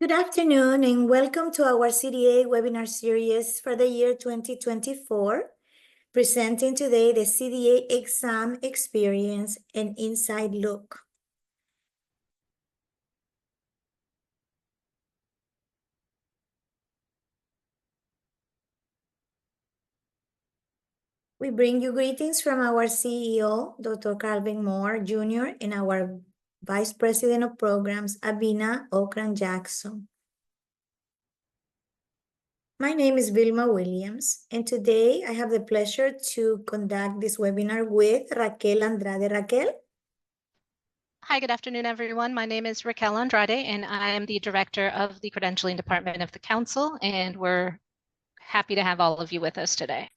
Good afternoon and welcome to our CDA webinar series for the year 2024. Presenting today the CDA Exam Experience An Inside Look. We bring you greetings from our CEO, Dr. Calvin Moore Jr., and our Vice President of Programs, Abina Okran Jackson. My name is Vilma Williams, and today I have the pleasure to conduct this webinar with Raquel Andrade. Raquel? Hi, good afternoon, everyone. My name is Raquel Andrade, and I am the Director of the Credentialing Department of the Council, and we're happy to have all of you with us today.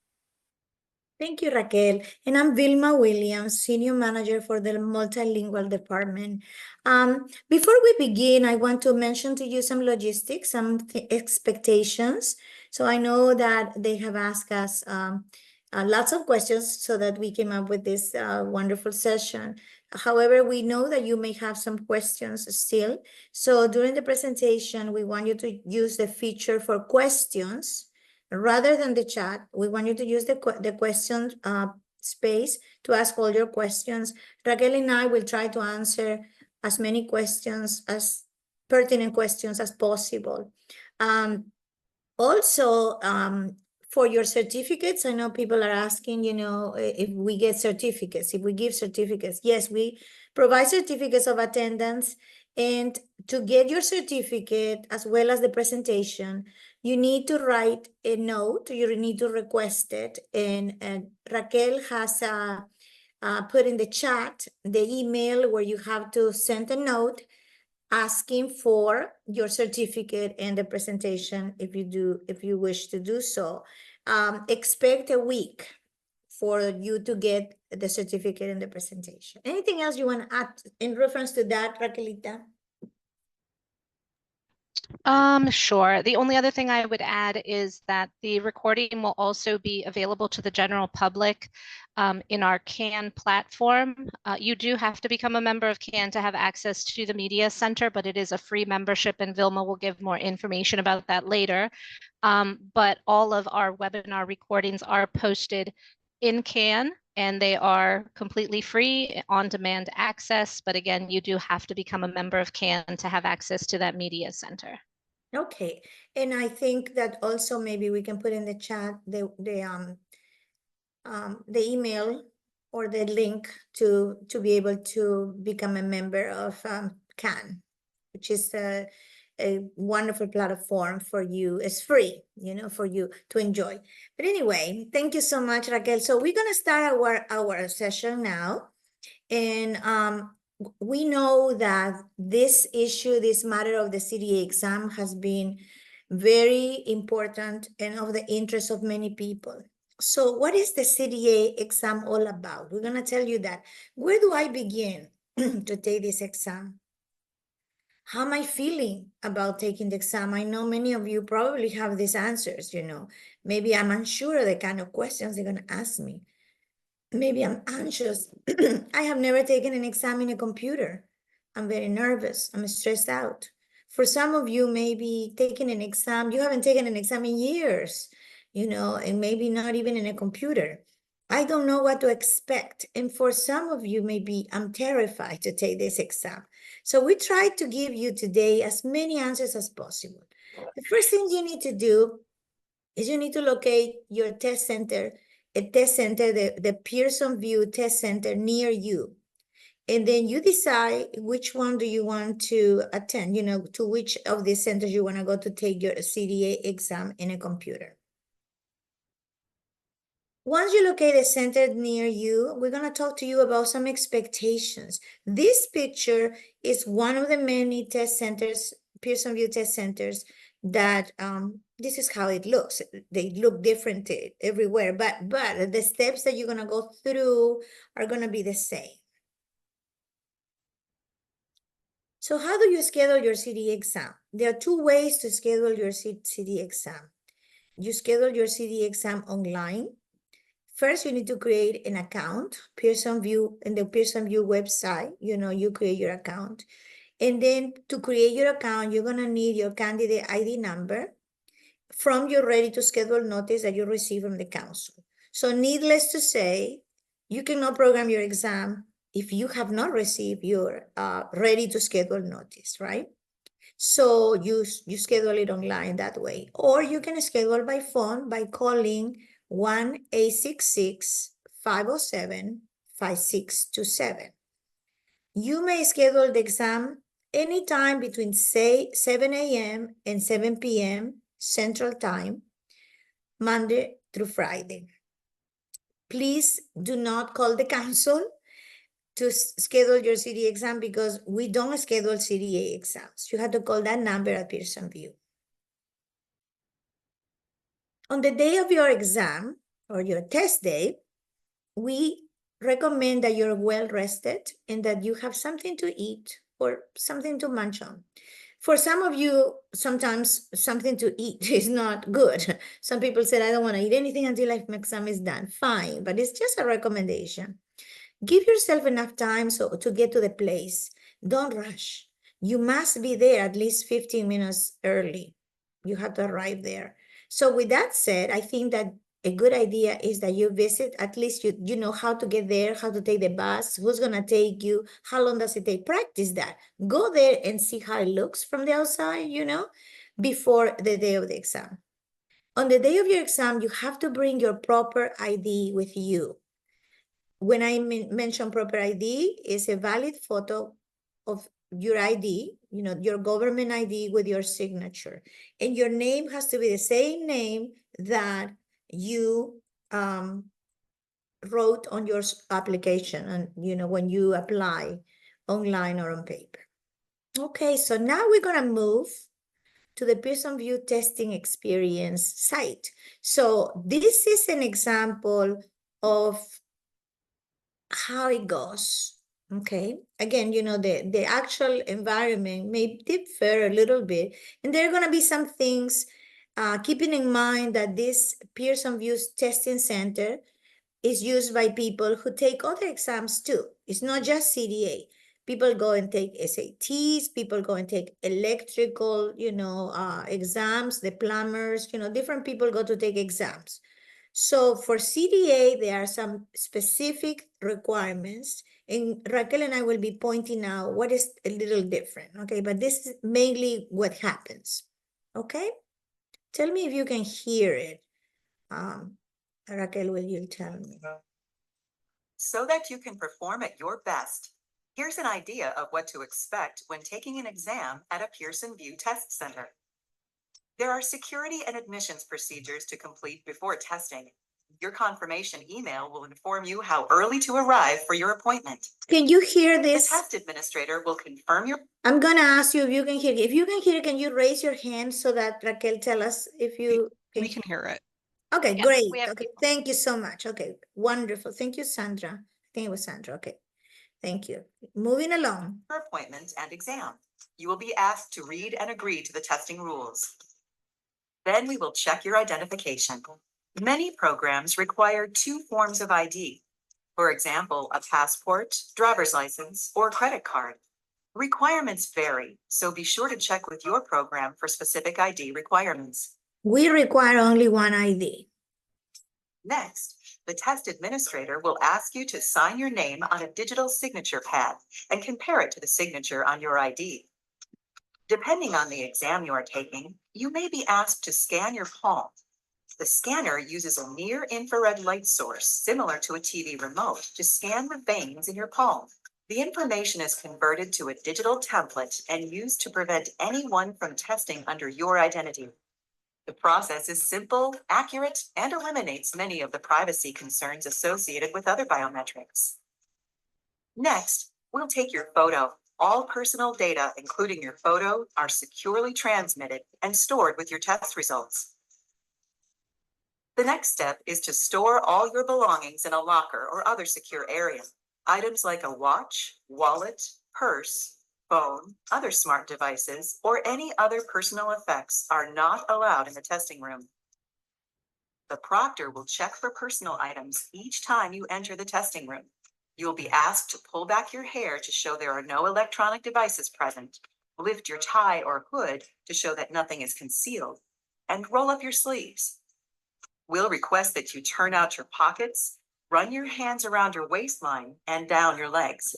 Thank you, Raquel. And I'm Vilma Williams, Senior Manager for the Multilingual Department. Before we begin, I want to mention to you some logistics, some expectations. So I know that they have asked us lots of questions so that we came up with this wonderful session. However, we know that you may have some questions still. So during the presentation, we want you to use the feature for questions. Rather than the chat, we want you to use the question space to ask all your questions. Raquel and I will try to answer as many questions, as pertinent questions as possible. Also, for your certificates, I know people are asking, if we get certificates, if we give certificates. Yes, we provide certificates of attendance. And to get your certificate, as well as the presentation, you need to write a note, you need to request it. And Raquel has put in the chat the email where you have to send a note asking for your certificate and the presentation if you wish to do so. Expect a week for you to get the certificate and the presentation. Anything else you want to add in reference to that, Raquelita? Sure. The only other thing I would add is that the recording will also be available to the general public in our CAN platform. You do have to become a member of CAN to have access to the Media Center, but it is a free membership, and Vilma will give more information about that later. But all of our webinar recordings are posted in CAN, and they are completely free, on-demand access. But again, you do have to become a member of CAN to have access to that Media Center. Okay, and I think that also maybe we can put in the chat the email or the link to be able to become a member of CAN, which is a wonderful platform for you. It's free, for you to enjoy. But anyway, thank you so much, Raquel. So we're gonna start our session now. And we know that this issue, this matter of the CDA exam has been very important and of the interest of many people. So what is the CDA exam all about? We're going to tell you that. Where do I begin to take this exam? How am I feeling about taking the exam? I know many of you probably have these answers, Maybe I'm unsure of the kind of questions they're going to ask me. Maybe I'm anxious. I have never taken an exam in a computer. I'm very nervous. I'm stressed out. For some of you, maybe taking an exam, you haven't taken an exam in years, and maybe not even in a computer. I don't know what to expect. And for some of you, maybe I'm terrified to take this exam. So we try to give you today as many answers as possible. The first thing you need to do is you need to locate your test center, the Pearson VUE test center near you. And then you decide which one do you want to attend, to which of these centers you want to go to take your CDA exam in a computer. Once you locate a center near you, we're going to talk to you about some expectations. This picture is one of the many test centers, Pearson VUE test centers, that this is how it looks. They look different everywhere, but the steps that you're going to go through are going to be the same. So how do you schedule your CDA exam? There are two ways to schedule your CDA exam. You schedule your CDA exam online. First, you need to create an account, Pearson VUE, in the Pearson VUE website. You create your account. And then to create your account, you're gonna need your candidate ID number from your ready to schedule notice that you receive from the council. So needless to say, you cannot program your exam if you have not received your ready to schedule notice, right? So you schedule it online that way, or you can schedule by phone by calling 1-866-507-5627. You may schedule the exam anytime between, say, 7 a.m. and 7 p.m. Central Time, Monday through Friday. Please do not call the council to schedule your CDA exam because we don't schedule CDA exams. You have to call that number at Pearson VUE. On the day of your exam or your test day, we recommend that you're well rested and that you have something to eat or something to munch on. For some of you, sometimes something to eat is not good. Some people said, I don't want to eat anything until my exam is done. Fine, but it's just a recommendation. Give yourself enough time to get to the place. Don't rush. You must be there at least 15 minutes early. You have to arrive there. So with that said, I think that a good idea is that you visit, at least you know how to get there, how to take the bus, who's going to take you, how long does it take. Practice that. Go there and see how it looks from the outside, before the day of the exam. On the day of your exam, you have to bring your proper ID with you. When I mention proper ID, is a valid photo of your ID, your government ID with your signature. And your name has to be the same name that you wrote on your application and, when you apply online or on paper. Okay, so now we're going to move to the Pearson VUE testing experience site. So this is an example of how it goes. Okay, again, the actual environment may differ a little bit, and there are going to be some things, keeping in mind that this Pearson VUE testing center is used by people who take other exams too. It's not just CDA. People go and take SATs, people go and take electrical, exams, the plumbers, different people go to take exams. So for CDA, there are some specific requirements, and Raquel and I will be pointing out what is a little different, okay? But this is mainly what happens, okay? Tell me if you can hear it. Raquel, will you tell me? So that you can perform at your best, here's an idea of what to expect when taking an exam at a Pearson VUE test center. There are security and admissions procedures to complete before testing. Your confirmation email will inform you how early to arrive for your appointment. Can you hear The this? test administrator will confirm your... I'm going to ask you if you can hear it. If you can hear it, can you raise your hand so that Raquel tell us if you can? We can hear it. Okay, Yes, great. we have Okay, thank you so much. Okay, wonderful. Thank you, Sandra. I think it was Sandra. Okay, thank you. Moving along. appointment and exam. You will be asked to read and agree to the testing rules. Then we will check your identification. Many programs require 2 forms of ID. For example, a passport, driver's license, or credit card. Requirements vary, so be sure to check with your program for specific ID requirements. We require only one ID. Next, the test administrator will ask you to sign your name on a digital signature pad and compare it to the signature on your ID. Depending on the exam you are taking, you may be asked to scan your palm. The scanner uses a near-infrared light source similar to a TV remote to scan the veins in your palm. The information is converted to a digital template and used to prevent anyone from testing under your identity. The process is simple, accurate, and eliminates many of the privacy concerns associated with other biometrics. Next, we'll take your photo. All personal data, including your photo, are securely transmitted and stored with your test results. The next step is to store all your belongings in a locker or other secure area. Items like a watch, wallet, purse, phone, other smart devices, or any other personal effects are not allowed in the testing room. The proctor will check for personal items each time you enter the testing room. You will be asked to pull back your hair to show there are no electronic devices present, lift your tie or hood to show that nothing is concealed, and roll up your sleeves. We'll request that you turn out your pockets, run your hands around your waistline and down your legs.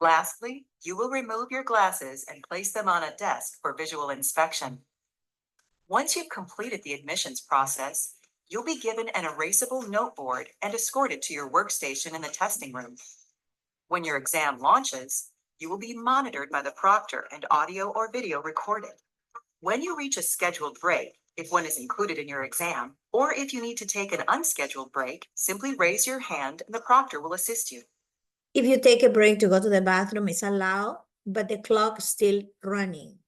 Lastly, you will remove your glasses and place them on a desk for visual inspection. Once you've completed the admissions process, you'll be given an erasable noteboard and escorted to your workstation in the testing room. When your exam launches, you will be monitored by the proctor and audio or video recorded. When you reach a scheduled break, if one is included in your exam, or if you need to take an unscheduled break, simply raise your hand and the proctor will assist you. If you take a break to go to the bathroom, it's allowed, but the clock is still running.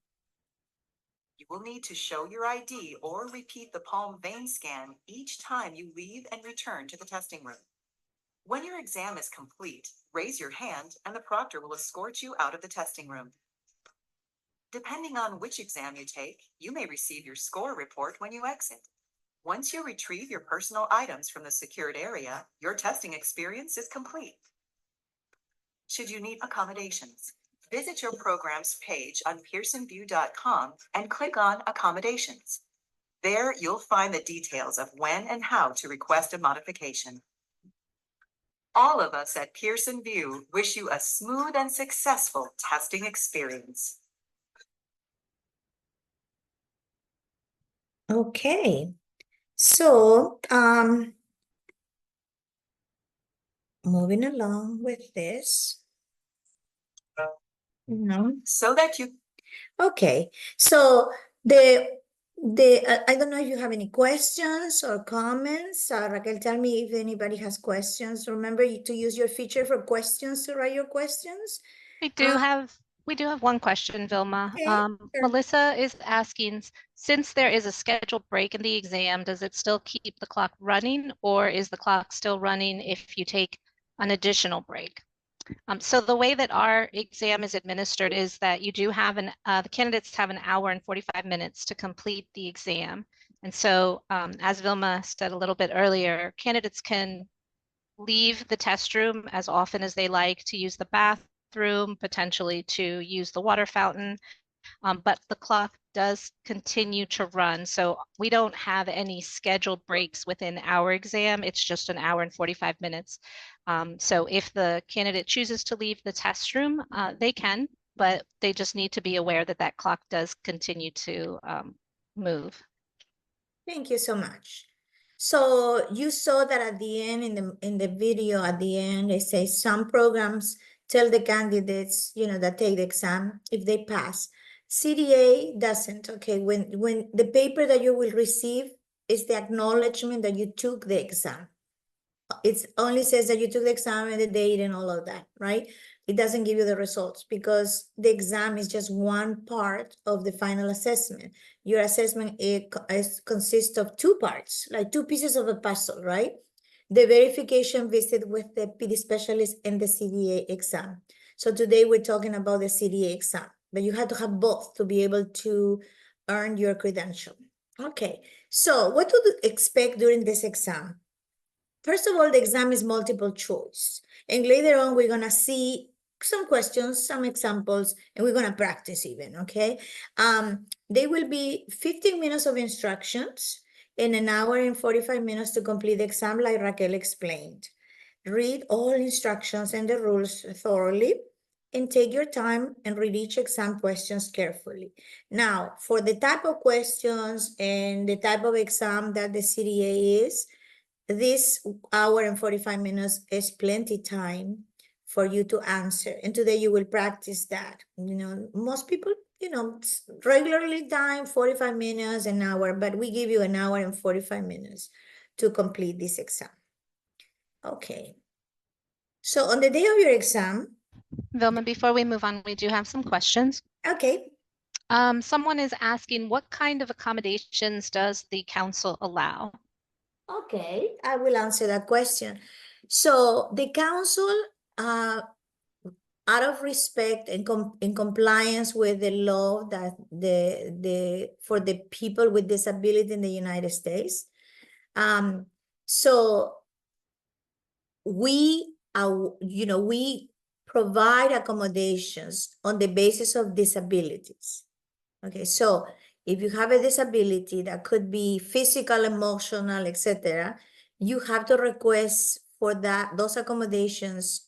You will need to show your ID or repeat the palm vein scan each time you leave and return to the testing room. When your exam is complete, raise your hand and the proctor will escort you out of the testing room. Depending on which exam you take, you may receive your score report when you exit. Once you retrieve your personal items from the secured area, your testing experience is complete. Should you need accommodations, visit your program's page on PearsonVUE.com and click on Accommodations. There, you'll find the details of when and how to request a modification. All of us at Pearson VUE wish you a smooth and successful testing experience. Okay, so moving along with this. No. So that you Okay, so I don't know if you have any questions or comments. Raquel, tell me if anybody has questions. Remember to use your feature for questions to write your questions. We do have one question, Vilma. Okay, sure. Melissa is asking, since there is a scheduled break in the exam, does it still keep the clock running, or is the clock still running if you take an additional break? So the way that our exam is administered is that you do have the candidates have an hour and 45 minutes to complete the exam. And so as Vilma said a little bit earlier, candidates can leave the test room as often as they like to use the bathroom, potentially to use the water fountain, but the clock does continue to run. So we don't have any scheduled breaks within our exam. It's just an hour and 45 minutes. So if the candidate chooses to leave the test room, they can, but they just need to be aware that that clock does continue to move. Thank you so much. So you saw that at the end in the video at the end, they say some programs tell the candidates, that take the exam if they pass. CDA doesn't. Okay, when the paper that you will receive is the acknowledgement that you took the exam. It only says that you took the exam and the date and all of that, right? It doesn't give you the results because the exam is just one part of the final assessment. Your assessment consists of two parts, like two pieces of a puzzle, right? The verification visit with the PD specialist and the CDA exam. So today we're talking about the CDA exam, but you have to have both to be able to earn your credential. Okay, so what to expect during this exam? First of all, the exam is multiple choice. And later on, we're going to see some questions, some examples, and we're going to practice even, okay? There will be 15 minutes of instructions and an hour and 45 minutes to complete the exam, like Raquel explained. Read all instructions and the rules thoroughly and take your time and read each exam questions carefully. Now, for the type of questions and the type of exam that the CDA is, this hour and 45 minutes is plenty time for you to answer. And today you will practice that. Most people, regularly time 45 minutes, an hour, but we give you an hour and 45 minutes to complete this exam. Okay. So on the day of your exam. Vilma, before we move on, we do have some questions. Okay. Someone is asking, what kind of accommodations does the council allow? Okay, I will answer that question. So the council, out of respect and in compliance with the law that for the people with disability in the United States, so we we provide accommodations on the basis of disabilities. Okay, so if you have a disability that could be physical, emotional, etc., you have to request for those accommodations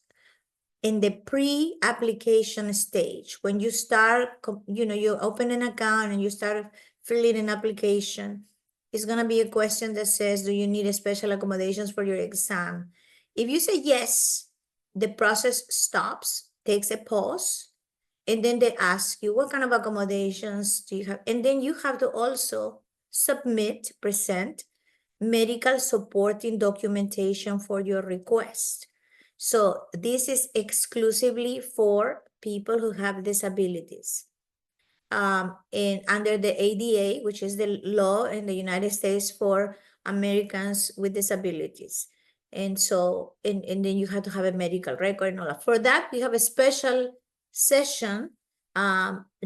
in the pre-application stage. When you start, you open an account and you start filling an application, it's gonna be a question that says, do you need special accommodations for your exam? If you say yes, the process stops, takes a pause, and then they ask you, what kind of accommodations do you have? And then you have to also present medical supporting documentation for your request. So this is exclusively for people who have disabilities. And under the ADA, which is the law in the United States for Americans with disabilities. And so, and then you have to have a medical record and all that. For that, we have a special session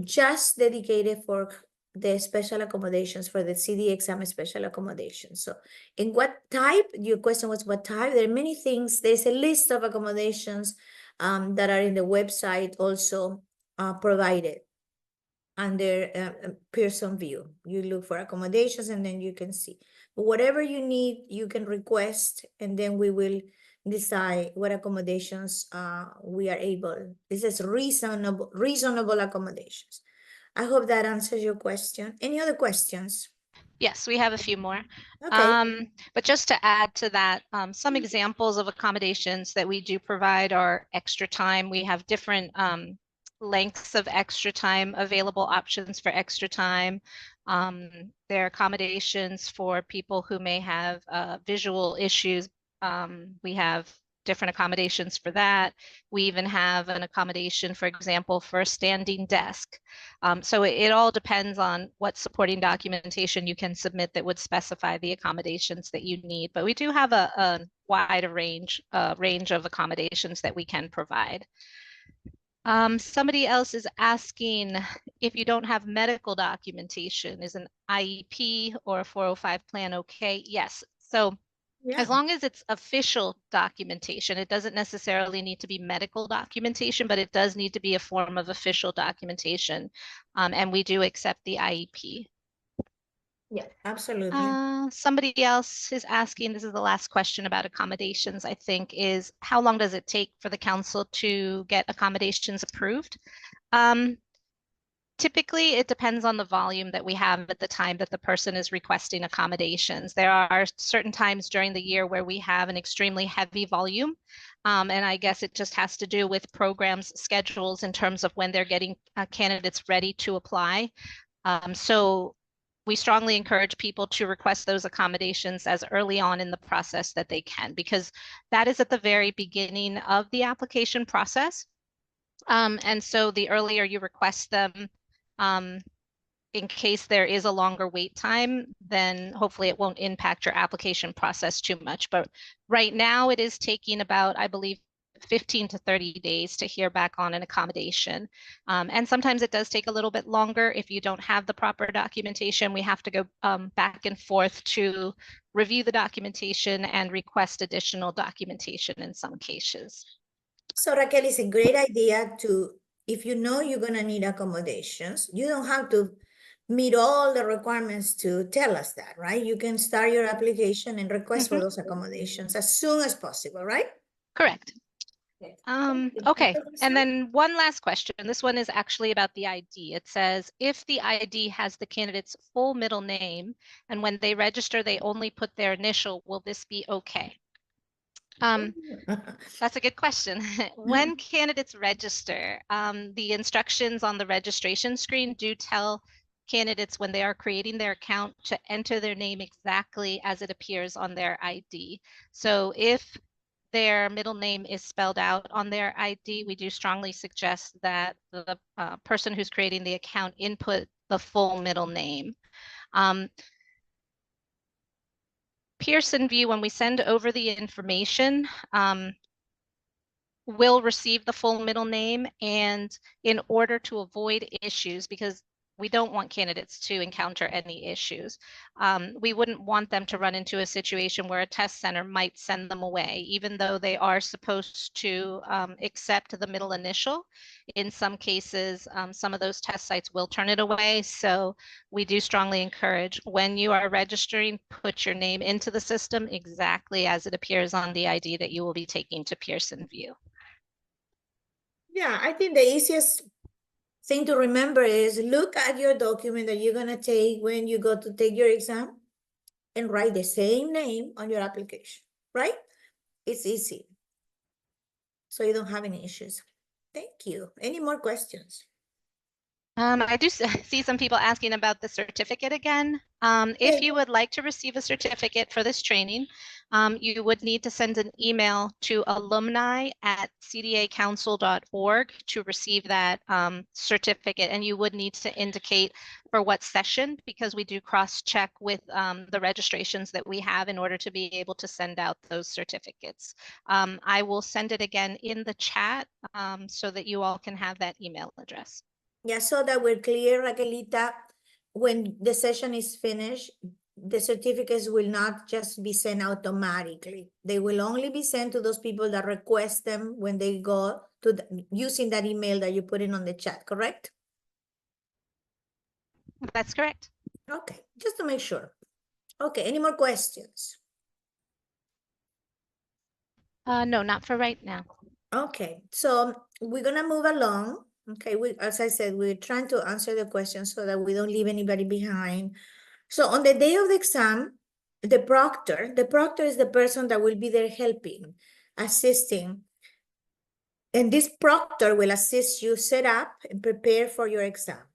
just dedicated for the special accommodations, for the CDA exam special accommodations. So in what type, your question was what type? There are many things. There's a list of accommodations that are in the website also provided under Pearson VUE. You look for accommodations and then you can see. But whatever you need, you can request, and then we will decide what accommodations we are able. This is reasonable accommodations. I hope that answers your question. Any other questions? Yes, we have a few more. Okay. But just to add to that, some examples of accommodations that we do provide are extra time. We have different lengths of extra time, available options for extra time. There are accommodations for people who may have visual issues. We have different accommodations for that. We even have an accommodation, for example, for a standing desk. So it all depends on what supporting documentation you can submit that would specify the accommodations that you need. But we do have a wide range of accommodations that we can provide. Somebody else is asking if you don't have medical documentation, is an IEP or a 405 plan okay? Yes. So as long as it's official documentation, it doesn't necessarily need to be medical documentation, but it does need to be a form of official documentation. And we do accept the IEP. Yeah, absolutely. Somebody else is asking, this is the last question about accommodations, I think, is how long does it take for the council to get accommodations approved? Typically, it depends on the volume that we have at the time that the person is requesting accommodations. There are certain times during the year where we have an extremely heavy volume. And I guess it just has to do with programs schedules in terms of when they're getting candidates ready to apply. So we strongly encourage people to request those accommodations as early on in the process that they can, because that is at the very beginning of the application process. And so the earlier you request them, in case there is a longer wait time, then hopefully it won't impact your application process too much. But right now it is taking about, I believe, 15 to 30 days to hear back on an accommodation. And sometimes it does take a little bit longer if you don't have the proper documentation. We have to go back and forth to review the documentation and request additional documentation in some cases. So Raquel, it's a great idea to, if you know you're gonna need accommodations, you don't have to meet all the requirements to tell us that, right? You can start your application and request for those accommodations as soon as possible, right? Correct. Okay, Another and then one last question. This one is actually about the ID. It says, if the ID has the candidate's full middle name, and when they register, they only put their initial, will this be okay? That's a good question. When candidates register, the instructions on the registration screen do tell candidates when they are creating their account to enter their name exactly as it appears on their ID. So if their middle name is spelled out on their ID, we do strongly suggest that the person who's creating the account input the full middle name. Pearson VUE, when we send over the information, will receive the full middle name, and in order to avoid issues, because we don't want candidates to encounter any issues. We wouldn't want them to run into a situation where a test center might send them away, even though they are supposed to accept the middle initial. In some cases, some of those test sites will turn it away. So we do strongly encourage, when you are registering, put your name into the system exactly as it appears on the ID that you will be taking to Pearson VUE. Yeah, I think the easiest thing to remember is look at your document that you're going to take when you go to take your exam and write the same name on your application, right? It's easy. So you don't have any issues. Thank you. Any more questions? I do see some people asking about the certificate again. If you would like to receive a certificate for this training, you would need to send an email to alumni@cdacouncil.org to receive that certificate. And you would need to indicate for what session, because we do cross-check with the registrations that we have in order to be able to send out those certificates. I will send it again in the chat so that you all can have that email address. Yeah, so that we're clear, Raquelita, when the session is finished, the certificates will not just be sent automatically. They will only be sent to those people that request them when they go to using that email that you put in on the chat, correct? That's correct. Okay, just to make sure. Okay, any more questions? No, not for right now. Okay, so we're gonna move along. Okay, as I said, we're trying to answer the questions so that we don't leave anybody behind. So on the day of the exam, the proctor is the person that will be there helping, assisting. And this proctor will assist you set up and prepare for your exam.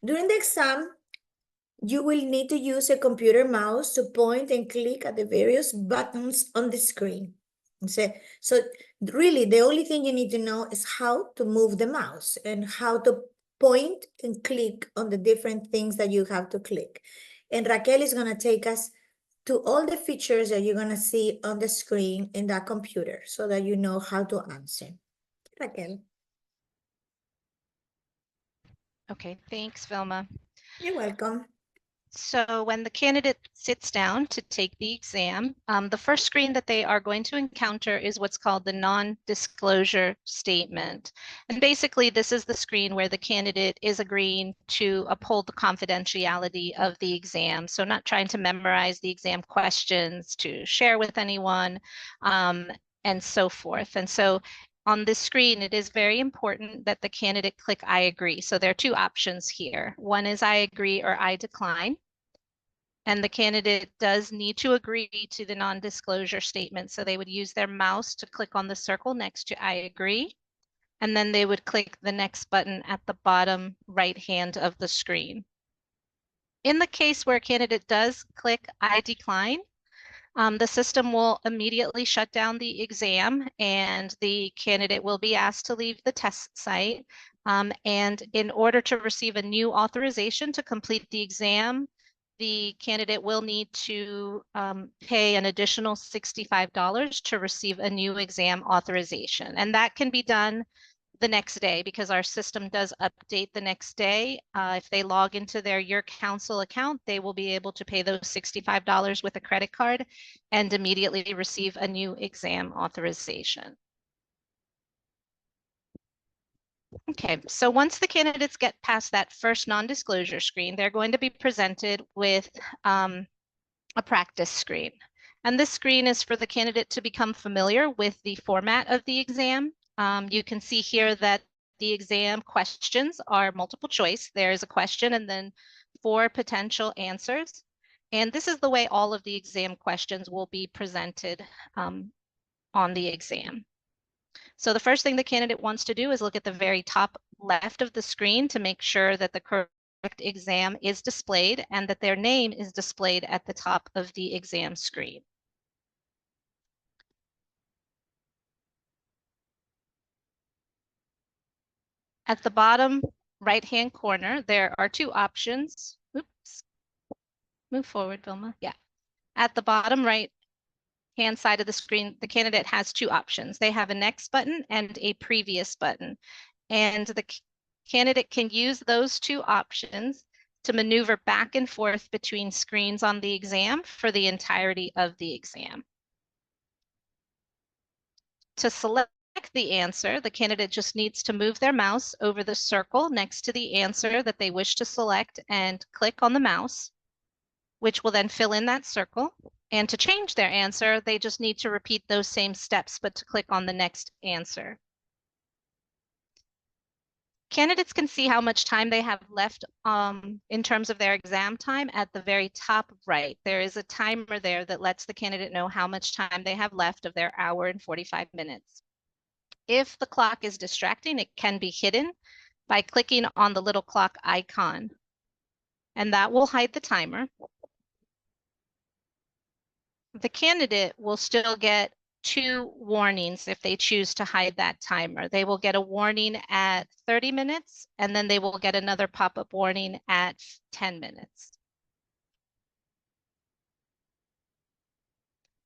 During the exam, you will need to use a computer mouse to point and click at the various buttons on the screen. So really, the only thing you need to know is how to move the mouse and how to point and click on the different things that you have to click. And Raquel is going to take us to all the features that you're going to see on the screen in that computer so that you know how to answer. Raquel. Okay, thanks, Vilma. You're welcome. So when the candidate sits down to take the exam, the first screen that they are going to encounter is what's called the non-disclosure statement. And basically, this is the screen where the candidate is agreeing to uphold the confidentiality of the exam. So not trying to memorize the exam questions to share with anyone, and so forth. And so on this screen, it is very important that the candidate click I agree. So there are two options here. One is I agree or I decline. And the candidate does need to agree to the non-disclosure statement. So they would use their mouse to click on the circle next to I agree. And then they would click the next button at the bottom right hand of the screen. In the case where a candidate does click I decline, the system will immediately shut down the exam and the candidate will be asked to leave the test site. And in order to receive a new authorization to complete the exam, the candidate will need to pay an additional $65 to receive a new exam authorization. And that can be done the next day because our system does update the next day. If they log into their Your Council account, they will be able to pay those $65 with a credit card and immediately receive a new exam authorization. Okay, so once the candidates get past that first non-disclosure screen, they're going to be presented with a practice screen. And this screen is for the candidate to become familiar with the format of the exam. You can see here that the exam questions are multiple choice. There's a question and then 4 potential answers. And this is the way all of the exam questions will be presented on the exam. So the first thing the candidate wants to do is look at the very top left of the screen to make sure that the correct exam is displayed and that their name is displayed at the top of the exam screen. At the bottom right-hand corner, there are 2 options. Oops. Move forward, Vilma. Yeah. At the bottom right-hand side of the screen, the candidate has 2 options. They have a next button and a previous button. And Candidate can use those two options to maneuver back and forth between screens on the exam for the entirety of the exam. To select the answer, the candidate just needs to move their mouse over the circle next to the answer that they wish to select and click on the mouse, which will then fill in that circle. And to change their answer, they just need to repeat those same steps, but to click on the next answer. Candidates can see how much time they have left in terms of their exam time at the very top right. There is a timer there that lets the candidate know how much time they have left of their hour and 45 minutes. If the clock is distracting, it can be hidden by clicking on the little clock icon, and that will hide the timer. The candidate will still get 2 warnings if they choose to hide that timer. They will get a warning at 30 minutes, and then they will get another pop-up warning at 10 minutes.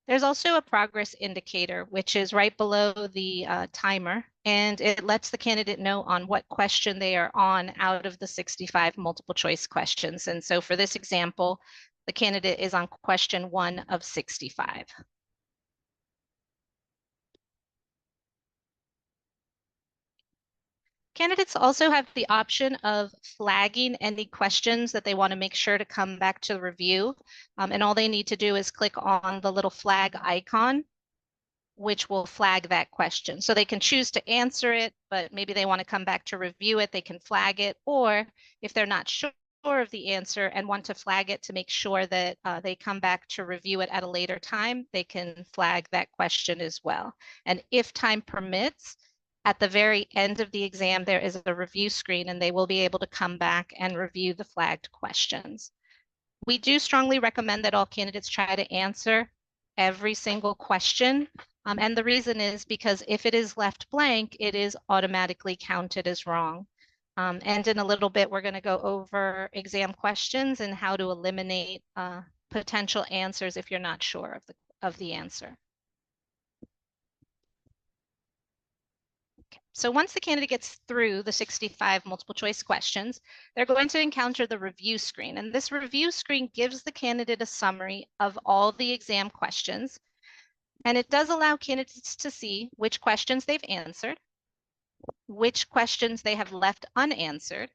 There's also a progress indicator, which is right below the timer, and it lets the candidate know on what question they are on out of the 65 multiple choice questions. And so for this example, the candidate is on question 1 of 65. Candidates also have the option of flagging any questions that they want to make sure to come back to review. And all they need to do is click on the little flag icon, which will flag that question. So they can choose to answer it, but maybe they want to come back to review it, they can flag it. Or if they're not sure of the answer and want to flag it to make sure that they come back to review it at a later time, they can flag that question as well. And if time permits, at the very end of the exam, there is a review screen and they will be able to come back and review the flagged questions. We do strongly recommend that all candidates try to answer every single question. And the reason is because if it is left blank, it is automatically counted as wrong. And in a little bit, we're going to go over exam questions and how to eliminate potential answers if you're not sure of the answer. So once the candidate gets through the 65 multiple choice questions, they're going to encounter the review screen. And this review screen gives the candidate a summary of all the exam questions. And it does allow candidates to see which questions they've answered, which questions they have left unanswered,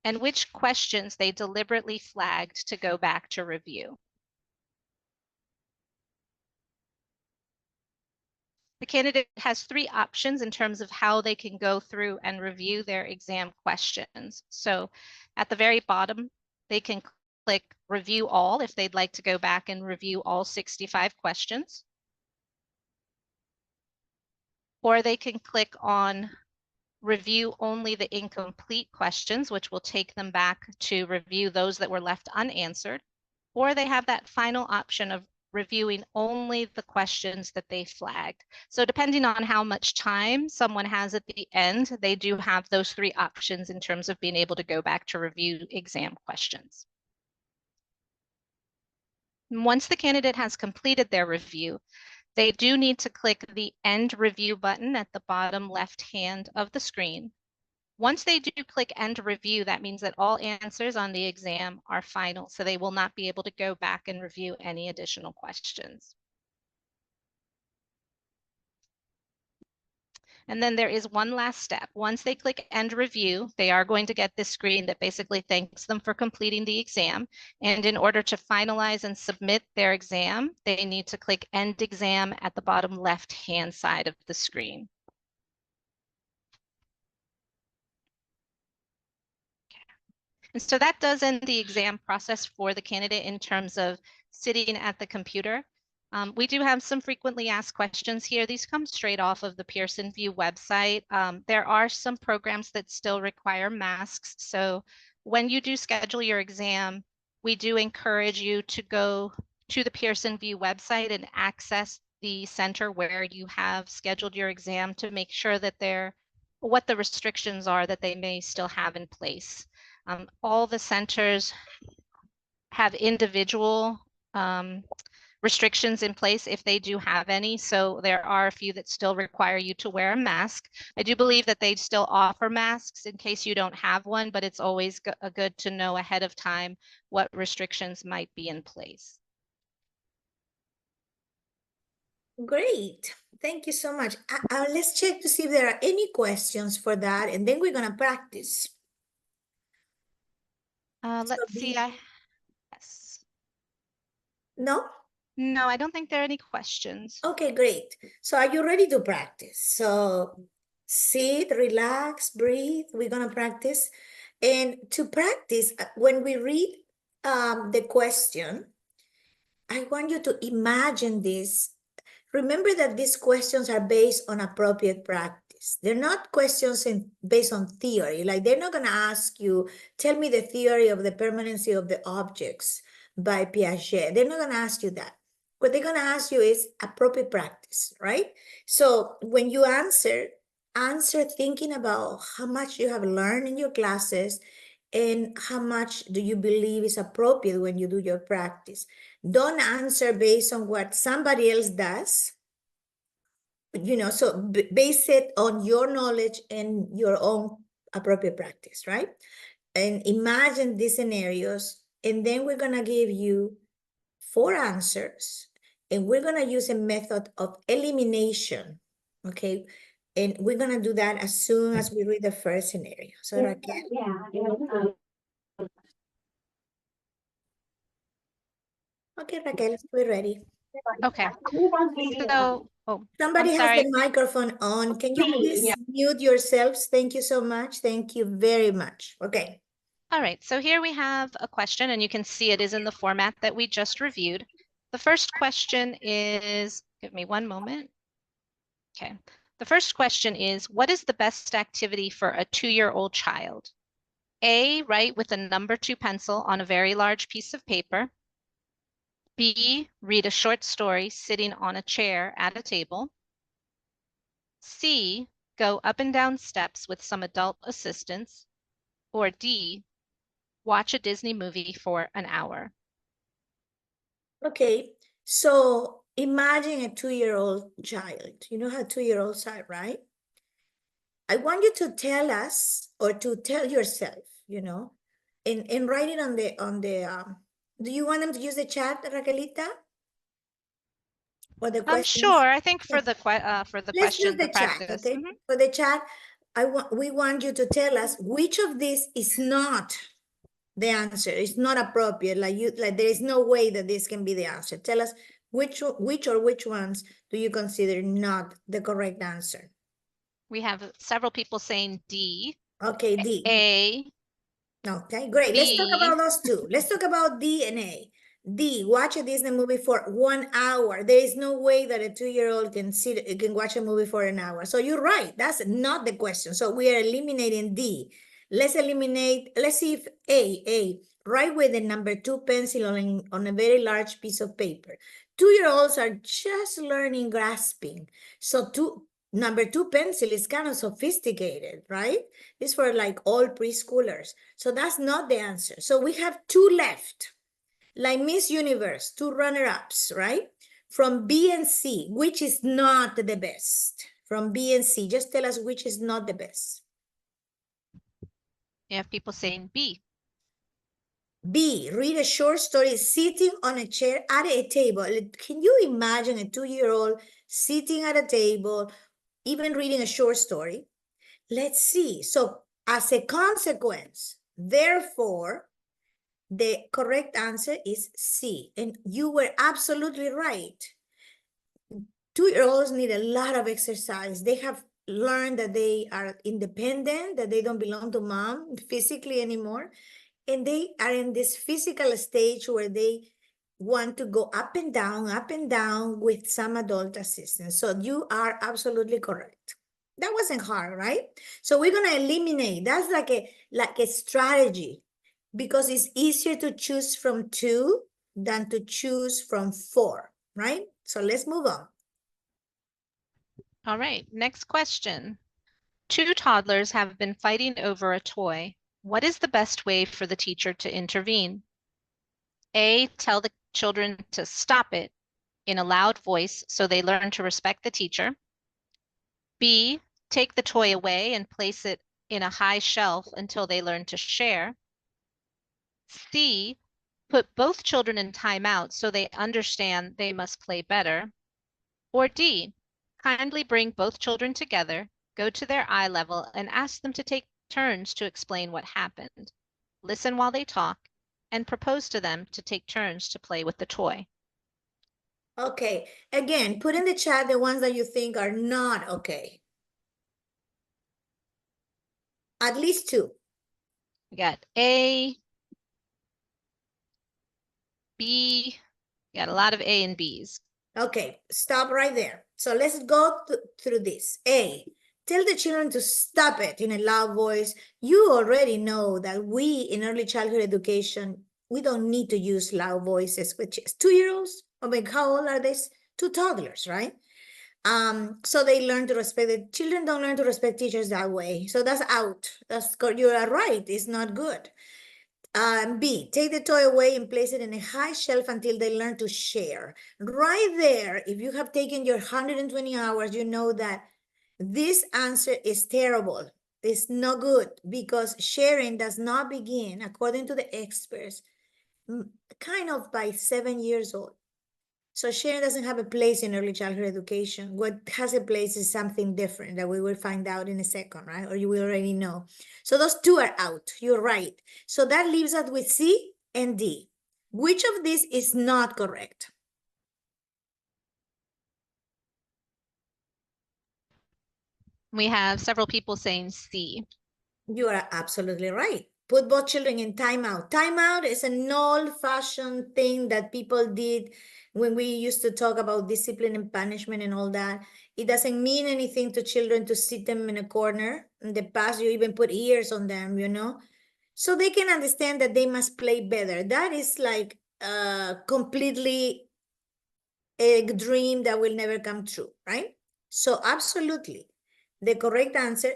and which questions they deliberately flagged to go back to review. The candidate has 3 options in terms of how they can go through and review their exam questions. So at the very bottom, they can click Review All if they'd like to go back and review all 65 questions. Or they can click on Review Only the Incomplete Questions, which will take them back to review those that were left unanswered. Or they have that final option of reviewing only the questions that they flagged. So depending on how much time someone has at the end, they do have those 3 options in terms of being able to go back to review exam questions. Once the candidate has completed their review, they do need to click the End Review button at the bottom left hand of the screen. Once they do click End Review, that means that all answers on the exam are final, so they will not be able to go back and review any additional questions. And then there is one last step. Once they click End Review, they are going to get this screen that basically thanks them for completing the exam. And in order to finalize and submit their exam, they need to click End Exam at the bottom left-hand side of the screen. And so that does end the exam process for the candidate in terms of sitting at the computer. We do have some frequently asked questions here. These come straight off of the Pearson VUE website. There are some programs that still require masks. So when you do schedule your exam, we do encourage you to go to the Pearson VUE website and access the center where you have scheduled your exam to make sure that what the restrictions are that they may still have in place. All the centers have individual restrictions in place if they do have any. So there are a few that still require you to wear a mask. I do believe that they still offer masks in case you don't have one, but it's always good to know ahead of time what restrictions might be in place. Great. Thank you so much. Let's check to see if there are any questions for that, and then we're going to practice. Let's see. Yes. No? No, I don't think there are any questions. Okay, great. So are you ready to practice? So sit, relax, breathe. We're going to practice. And to practice, when we read the question, I want you to imagine this. Remember that these questions are based on appropriate practice. They're not questions based on theory. Like, they're not going to ask you, tell me the theory of the permanency of the objects by Piaget. They're not going to ask you that. What they're going to ask you is appropriate practice, right? So when you answer thinking about how much you have learned in your classes and how much do you believe is appropriate when you do your practice. Don't answer based on what somebody else does. So base it on your knowledge and your own appropriate practice, right? And imagine these scenarios, and then we're gonna give you 4 answers, and we're gonna use a method of elimination, okay? And we're gonna do that as soon as we read the first scenario. So Raquel. Okay, Raquel, we're ready. Okay. So, Somebody I'm has sorry. the microphone on. Can you please mute yourselves? Thank you so much. Thank you very much. Okay. All right, so here we have a question, and you can see it is in the format that we just reviewed. The first question is, give me one moment. Okay. The first question is, what is the best activity for a 2-year-old child? A, write with a number 2 pencil on a very large piece of paper. B, read a short story sitting on a chair at a table. C, go up and down steps with some adult assistance. Or D, watch a Disney movie for an hour. Okay. So imagine a 2-year-old child. You know how 2-year-olds are, right? I want you to tell us, or to tell yourself, and write it on the do you want them to use the chat, Raquelita? Or the questions? Sure. I think for Yeah. the Let's use question, the the chat, practice. okay? For the chat, we want you to tell us which of these is not the answer. It's not appropriate. Like there is no way that this can be the answer. Tell us which ones do you consider not the correct answer? We have several people saying D. Okay, D. A. Okay, great. B. Let's talk about those two. Let's talk about D and A. D, watch a Disney movie for 1 hour. There is no way that a 2-year-old can watch a movie for an hour. So you're right. That's not the question. So we are eliminating D. Let's see if A, write with the number 2 pencil on a very large piece of paper. 2-year-olds are just learning grasping. So number 2 pencil is kind of sophisticated, right? It's for like all preschoolers. So that's not the answer. So we have 2 left. Like Miss Universe, 2 runner-ups, right? From B and C, which is not the best? From B and C, just tell us which is not the best. You have people saying B. B, read a short story sitting on a chair at a table. Can you imagine a 2-year-old sitting at a table, even reading a short story? Let's see. So as a consequence, therefore, the correct answer is C. And you were absolutely right. 2-year-olds need a lot of exercise. They have learned that they are independent, that they don't belong to mom physically anymore. And they are in this physical stage where they want to go up and down with some adult assistance. So you are absolutely correct. That wasn't hard, right? So we're going to eliminate. That's like a strategy, because it's easier to choose from 2 than to choose from 4, right? So let's move on. All right, next question. 2 toddlers have been fighting over a toy. What is the best way for the teacher to intervene? A, tell the children to stop it. in a loud voice so they learn to respect the teacher. B, take the toy away and place it in a high shelf until they learn to share. C, put both children in timeout so they understand they must play better. Or D, kindly bring both children together, go to their eye level, and ask them to take turns to explain what happened. Listen while they talk, and propose to them to take turns to play with the toy. Okay, again, put in the chat the ones that you think are not okay. At least two. We got A, B, we got a lot of A and Bs. Okay, stop right there. So let's go through this. A, tell the children to stop it in a loud voice. You already know that we in early childhood education, we don't need to use loud voices, which is 2-year-olds. I mean, how old are they? 2 toddlers, right? So they learn to respect the children. Don't learn to respect teachers that way. So that's out. That's you are right. It's not good. B, take the toy away and place it in a high shelf until they learn to share. Right there, if you have taken your 120 hours, you know that this answer is terrible. It's no good because sharing does not begin, according to the experts, kind of by 7 years old. So sharing doesn't have a place in early childhood education. What has a place is something different that we will find out in a second, right? Or you will already know. So those two are out. You're right. So that leaves us with C and D. Which of these is not correct? We have several people saying C. You are absolutely right. Put both children in timeout. Timeout is an old-fashioned thing that people did when we used to talk about discipline and punishment and all that. It doesn't mean anything to children to sit them in a corner. In the past, you even put ears on them, you know, so they can understand that they must play better. That is like completely a dream that will never come true, right? So absolutely, the correct answer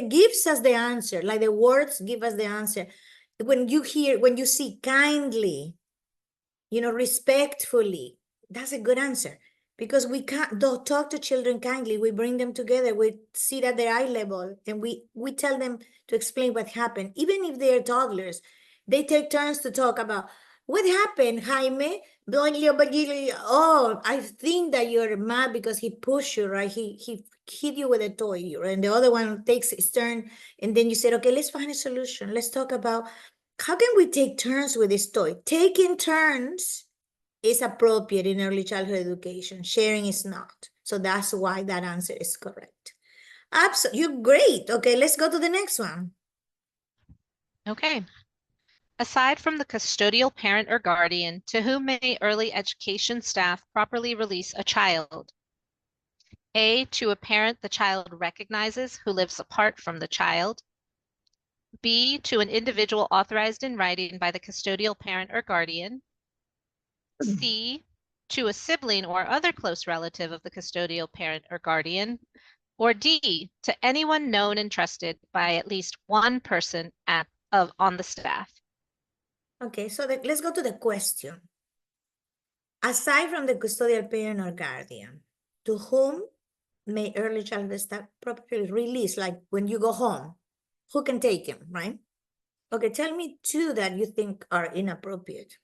gives us the answer, like the words give us the answer. When you see kindly, respectfully, that's a good answer, because we can't talk to children kindly. We bring them together, we sit at their eye level, and we tell them to explain what happened. Even if they're toddlers, they take turns to talk about what happened, Jaime. Oh, I think that you're mad because he pushed you, right? He hit you with a toy, and the other one takes his turn, and then you said, okay, let's find a solution. Let's talk about how can we take turns with this toy. Taking turns is appropriate in early childhood education. Sharing is not. So that's why that answer is correct. Absolutely, you're great. Okay, let's go to the next one. Okay. Aside from the custodial parent or guardian, to whom may early education staff properly release a child? A, to a parent the child recognizes who lives apart from the child. B, to an individual authorized in writing by the custodial parent or guardian. C, to a sibling or other close relative of the custodial parent or guardian. Or D, to anyone known and trusted by at least one person on the staff. Okay, so let's go to the question. Aside from the custodial parent or guardian, to whom may early childhood staff properly release, like when you go home, who can take him, right? Okay, tell me two that you think are inappropriate.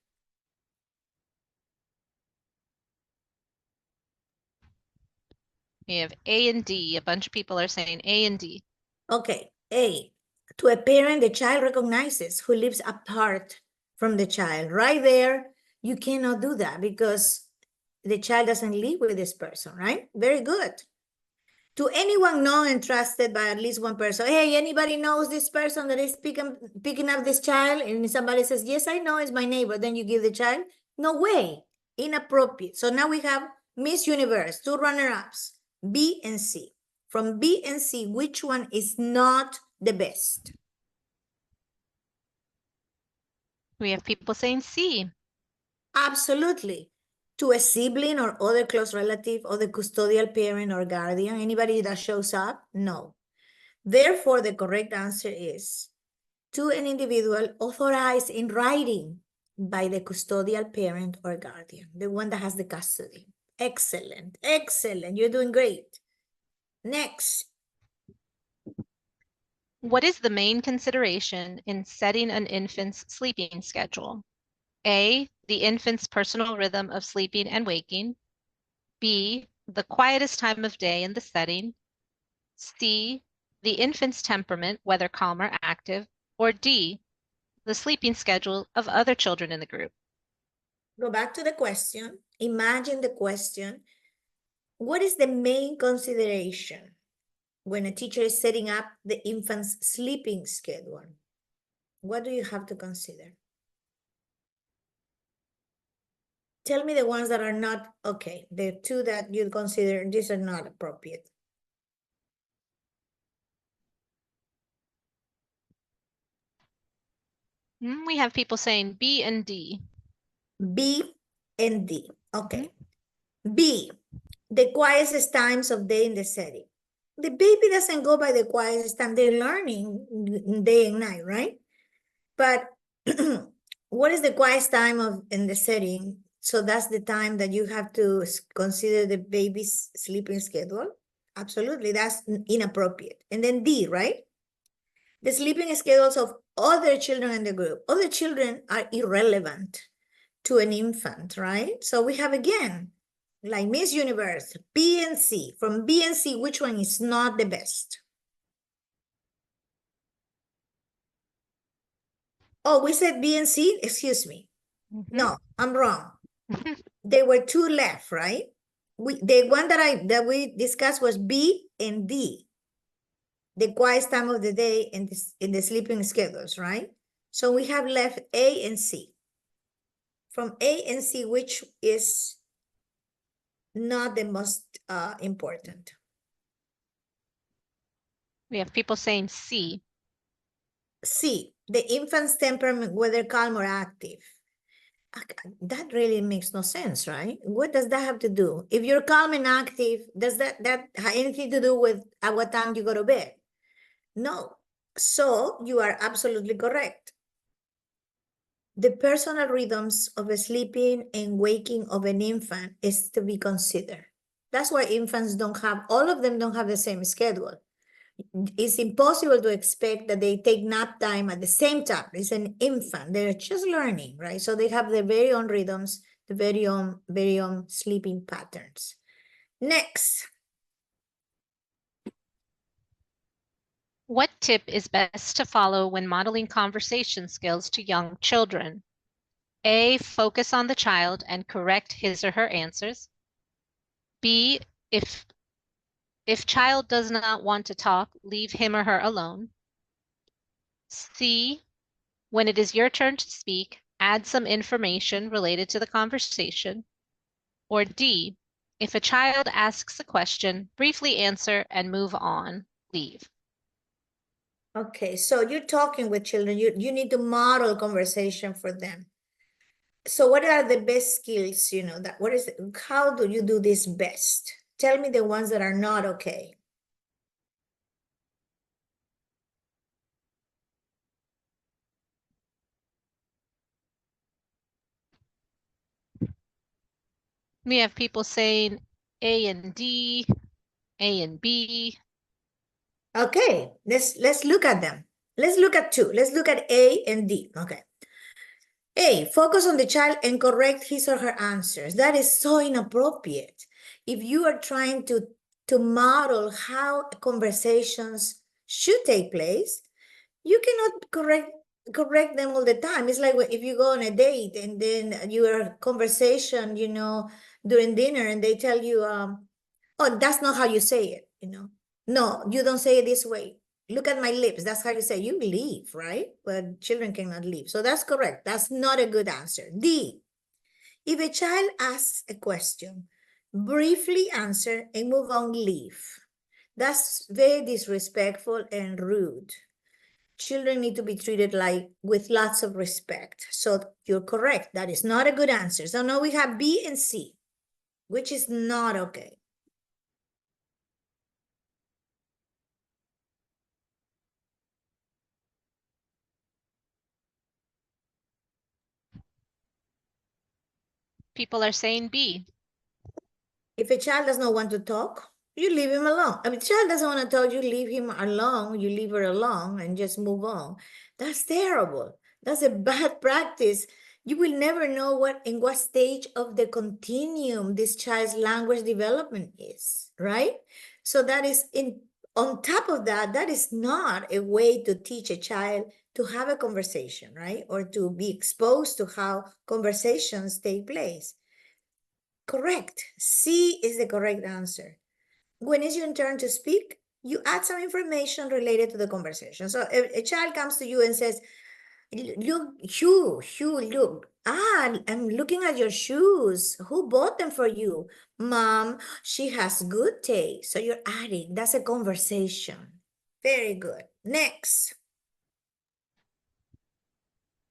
We have A and D. A bunch of people are saying A and D. Okay, A, to a parent the child recognizes who lives apart from the child. Right there, you cannot do that because the child doesn't live with this person, right? Very good. To anyone known and trusted by at least one person. Hey, anybody knows this person that is picking up this child? And somebody says, yes, I know, it's my neighbor. Then you give the child? No way, inappropriate. So now we have Miss Universe, 2 runner-ups, B and C. From B and C, which one is not the best? We have people saying C. Absolutely. To a sibling or other close relative or the custodial parent or guardian, anybody that shows up? No. Therefore, the correct answer is to an individual authorized in writing by the custodial parent or guardian, the one that has the custody. Excellent, excellent. You're doing great. Next. What is the main consideration in setting an infant's sleeping schedule? A, the infant's personal rhythm of sleeping and waking. B, the quietest time of day in the setting. C, the infant's temperament, whether calm or active. Or D, the sleeping schedule of other children in the group. Go back to the question. Imagine the question. What is the main consideration when a teacher is setting up the infant's sleeping schedule? What do you have to consider? Tell me the ones that are not okay. The two that you consider these are not appropriate. We have people saying B and D. B and D. Okay. B, the quietest times of day in the setting. The baby doesn't go by the quietest time. They're learning day and night, right? But what is the quietest time of in the setting? So that's the time that you have to consider the baby's sleeping schedule. Absolutely, that's inappropriate. And then D, right? The sleeping schedules of other children in the group. Other children are irrelevant to an infant, right? So we have again, like Miss Universe, B and C. From B and C, which one is not the best? Oh, we said B and C? Excuse me. No, I'm wrong. There were two left, right? The one that we discussed was B and D. The quiet time of the day and in the sleeping schedules, right? So we have left A and C. From A and C, which is not the most important? We have people saying C. C, the infant's temperament, whether calm or active. That really makes no sense, right? What does that have to do? If you're calm and active, does that have anything to do with at what time you go to bed? No. So you are absolutely correct. The personal rhythms of sleeping and waking of an infant is to be considered. That's why infants don't have, all of them don't have the same schedule. It's impossible to expect that they take nap time at the same time. It's an infant. They're just learning, right? So they have their very own rhythms, the very own sleeping patterns. Next. What tip is best to follow when modeling conversation skills to young children? A, focus on the child and correct his or her answers. B, if child does not want to talk, leave him or her alone. C, when it is your turn to speak, add some information related to the conversation. Or D, if a child asks a question, briefly answer and move on, leave. Okay, so you're talking with children. You need to model conversation for them. So what are the best skills, how do you do this best? Tell me the ones that are not okay. We have people saying A and D, A and B. Okay, let's look at them. Let's look at two. Let's look at A and D. Okay. A, focus on the child and correct his or her answers. That is so inappropriate. If you are trying to model how conversations should take place, you cannot correct them all the time. It's like if you go on a date and then your conversation, during dinner, and they tell you, oh, that's not how you say it. No, you don't say it this way. Look at my lips. That's how you say you leave, right? But children cannot leave. So that's correct. That's not a good answer. D, if a child asks a question, briefly answer and move on, leave. That's very disrespectful and rude. Children need to be treated with lots of respect. So you're correct. That is not a good answer. So now we have B and C, which is not okay. People are saying B. If a child does not want to talk, you leave him alone. I mean, child doesn't want to talk, you leave him alone, you leave her alone and just move on. That's terrible. That's a bad practice. You will never know in what stage of the continuum this child's language development is, right? So that is on top of that, that is not a way to teach a child to have a conversation, right? Or to be exposed to how conversations take place. Correct. C is the correct answer. When it's your turn to speak, you add some information related to the conversation. So if a child comes to you and says, look, Hugh, look, I'm looking at your shoes. Who bought them for you? Mom, she has good taste. So you're adding, that's a conversation. Very good. Next.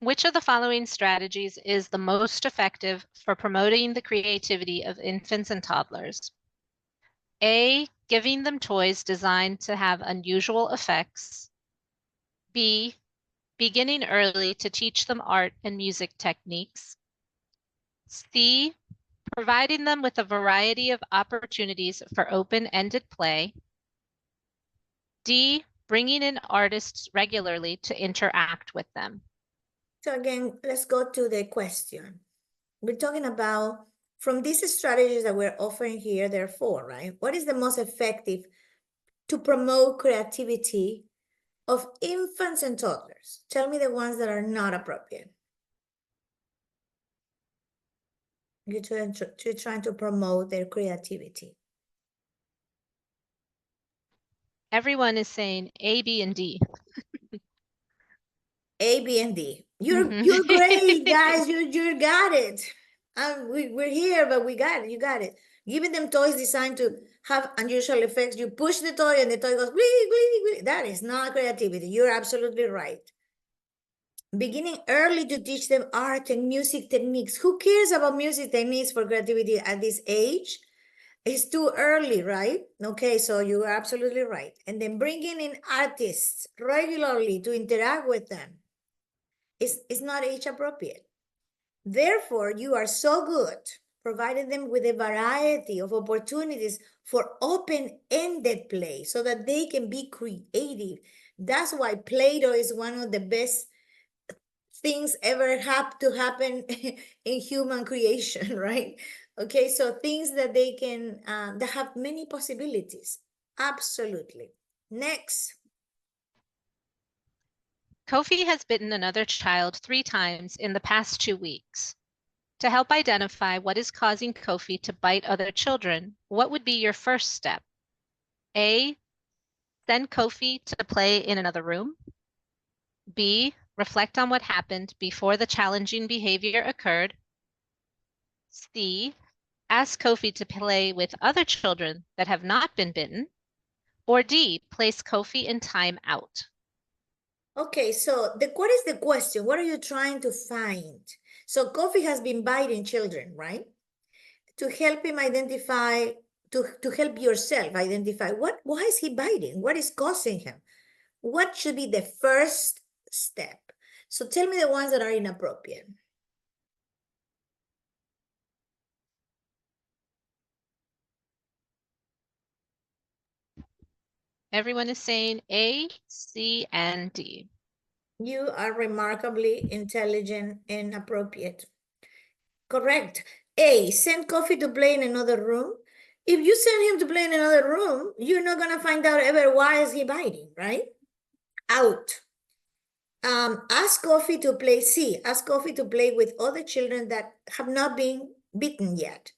Which of the following strategies is the most effective for promoting the creativity of infants and toddlers? A, giving them toys designed to have unusual effects. B, beginning early to teach them art and music techniques. C, providing them with a variety of opportunities for open-ended play. D, bringing in artists regularly to interact with them. So again, let's go to the question. We're talking about, from these strategies that we're offering here, there are 4, right? What is the most effective to promote creativity of infants and toddlers? Tell me the ones that are not appropriate. You're trying to promote their creativity. Everyone is saying A, B, and D. A, B, and D. You're Mhm. great, guys. You got it. We're here, but we got it. You got it. Giving them toys designed to have unusual effects. You push the toy and the toy goes, wee, wee, wee. That is not creativity. You're absolutely right. Beginning early to teach them art and music techniques. Who cares about music techniques for creativity at this age? It's too early, right? Okay, so you are absolutely right. And then bringing in artists regularly to interact with them is not age appropriate. Therefore, you are so good providing them with a variety of opportunities for open-ended play so that they can be creative. That's why Play-Doh is one of the best things ever have to happen in human creation, right? Okay, so things that they can, that have many possibilities. Absolutely. Next. Kofi has bitten another child 3 times in the past 2 weeks. To help identify what is causing Kofi to bite other children, what would be your first step? A, send Kofi to play in another room. B, reflect on what happened before the challenging behavior occurred. C, ask Kofi to play with other children that have not been bitten. Or D, place Kofi in time out. Okay, so what is the question? What are you trying to find? So Kofi has been biting children, right? To help him identify, to help yourself identify why is he biting? What is causing him? What should be the first step? So tell me the ones that are inappropriate. Everyone is saying A, C, and D. You are remarkably intelligent and appropriate. Correct. A, send Kofi to play in another room. If you send him to play in another room, you're not going to find out ever why is he biting, right? Out. Ask Kofi to play, C, ask Kofi to play with other children that have not been bitten yet.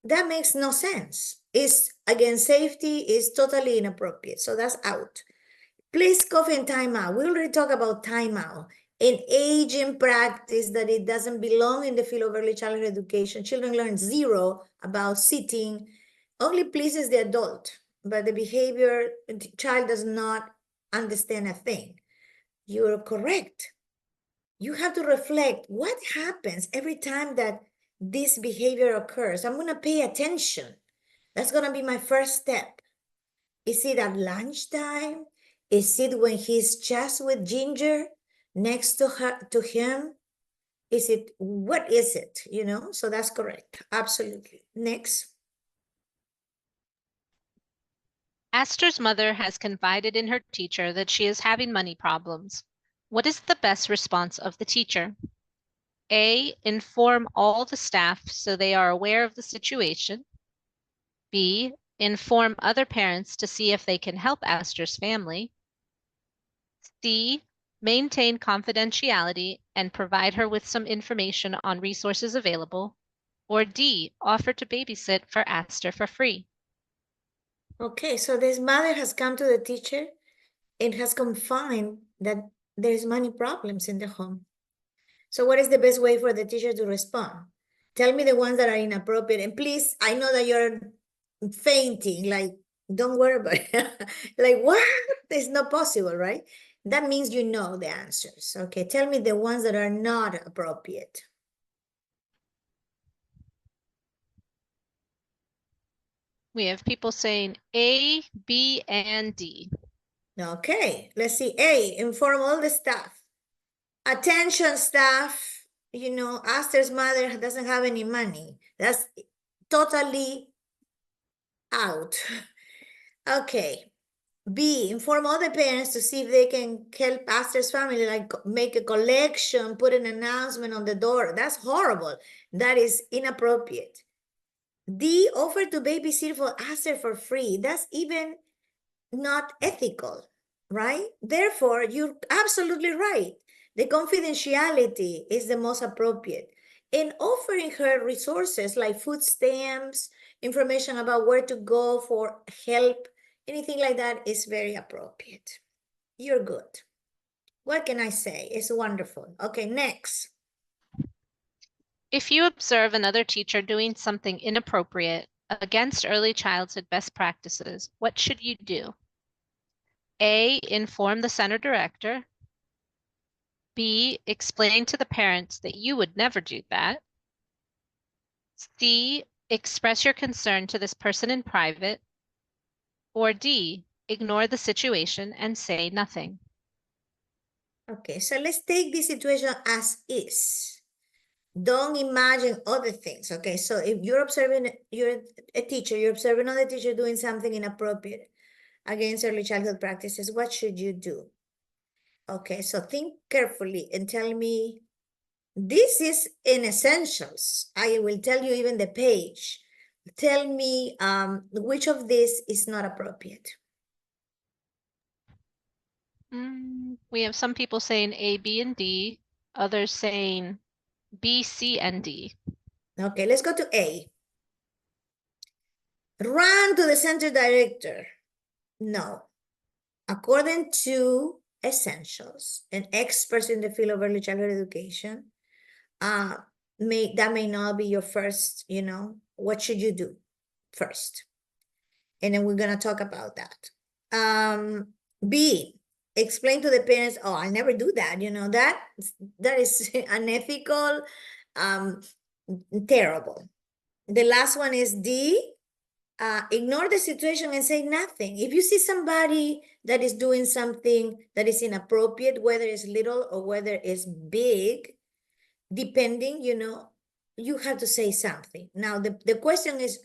That makes no sense. It's, again, safety is totally inappropriate. So that's out. Please, Kofi, and timeout. We already talked about timeout. An aging practice that it doesn't belong in the field of early childhood education. Children learn 0 about sitting, only pleases the adult, but the behavior, the child does not understand a thing. You're correct. You have to reflect what happens every time that this behavior occurs. I'm going to pay attention. That's going to be my first step. Is it at lunchtime? Is it when he's just with Ginger next to him? Is it, what is it, you know? So that's correct, absolutely. Next. Aster's mother has confided in her teacher that she is having money problems. What is the best response of the teacher? A, inform all the staff so they are aware of the situation. B, inform other parents to see if they can help Aster's family. C, maintain confidentiality and provide her with some information on resources available. Or D, offer to babysit for Aster for free. Okay, so this mother has come to the teacher and has confirmed that there's money problems in the home. So what is the best way for the teacher to respond? Tell me the ones that are inappropriate. And please, I know that you're fainting, like, don't worry about it. Like, what? It's not possible, right? That means you know the answers. Okay, tell me the ones that are not appropriate. We have people saying A, B, and D. Okay, let's see. A, inform all the staff. Attention staff, you know, Aster's mother doesn't have any money. That's totally out. Okay. B, inform all the parents to see if they can help Aster's family, like make a collection, put an announcement on the door. That's horrible. That is inappropriate. D, offer to babysit for Aster for free. That's even not ethical, right? Therefore, you're absolutely right. The confidentiality is the most appropriate. In offering her resources like food stamps, information about where to go for help, anything like that is very appropriate. You're good. What can I say? It's wonderful. Okay, next. If you observe another teacher doing something inappropriate against early childhood best practices, what should you do? A, inform the center director. B, explain to the parents that you would never do that. C, express your concern to this person in private. Or D, ignore the situation and say nothing. Okay, so let's take this situation as is. Don't imagine other things. Okay, so if you're observing, you're a teacher, you're observing another teacher doing something inappropriate against early childhood practices, what should you do? Okay, so think carefully and tell me, this is in essentials. I will tell you even the page. Tell me which of this is not appropriate. We have some people saying A, B, and D, others saying B, C, and D. Okay, let's go to A. Run to the center director. No. According to essentials and experts in the field of early childhood education, that may not be your first, you know, what should you do first? And then we're gonna talk about that. B, explain to the parents, oh, I never do that, you know, that is unethical, terrible. The last one is D, ignore the situation and say nothing. If you see somebody that is doing something that is inappropriate, whether it's little or whether it's big, depending, you know, you have to say something. Now, the question is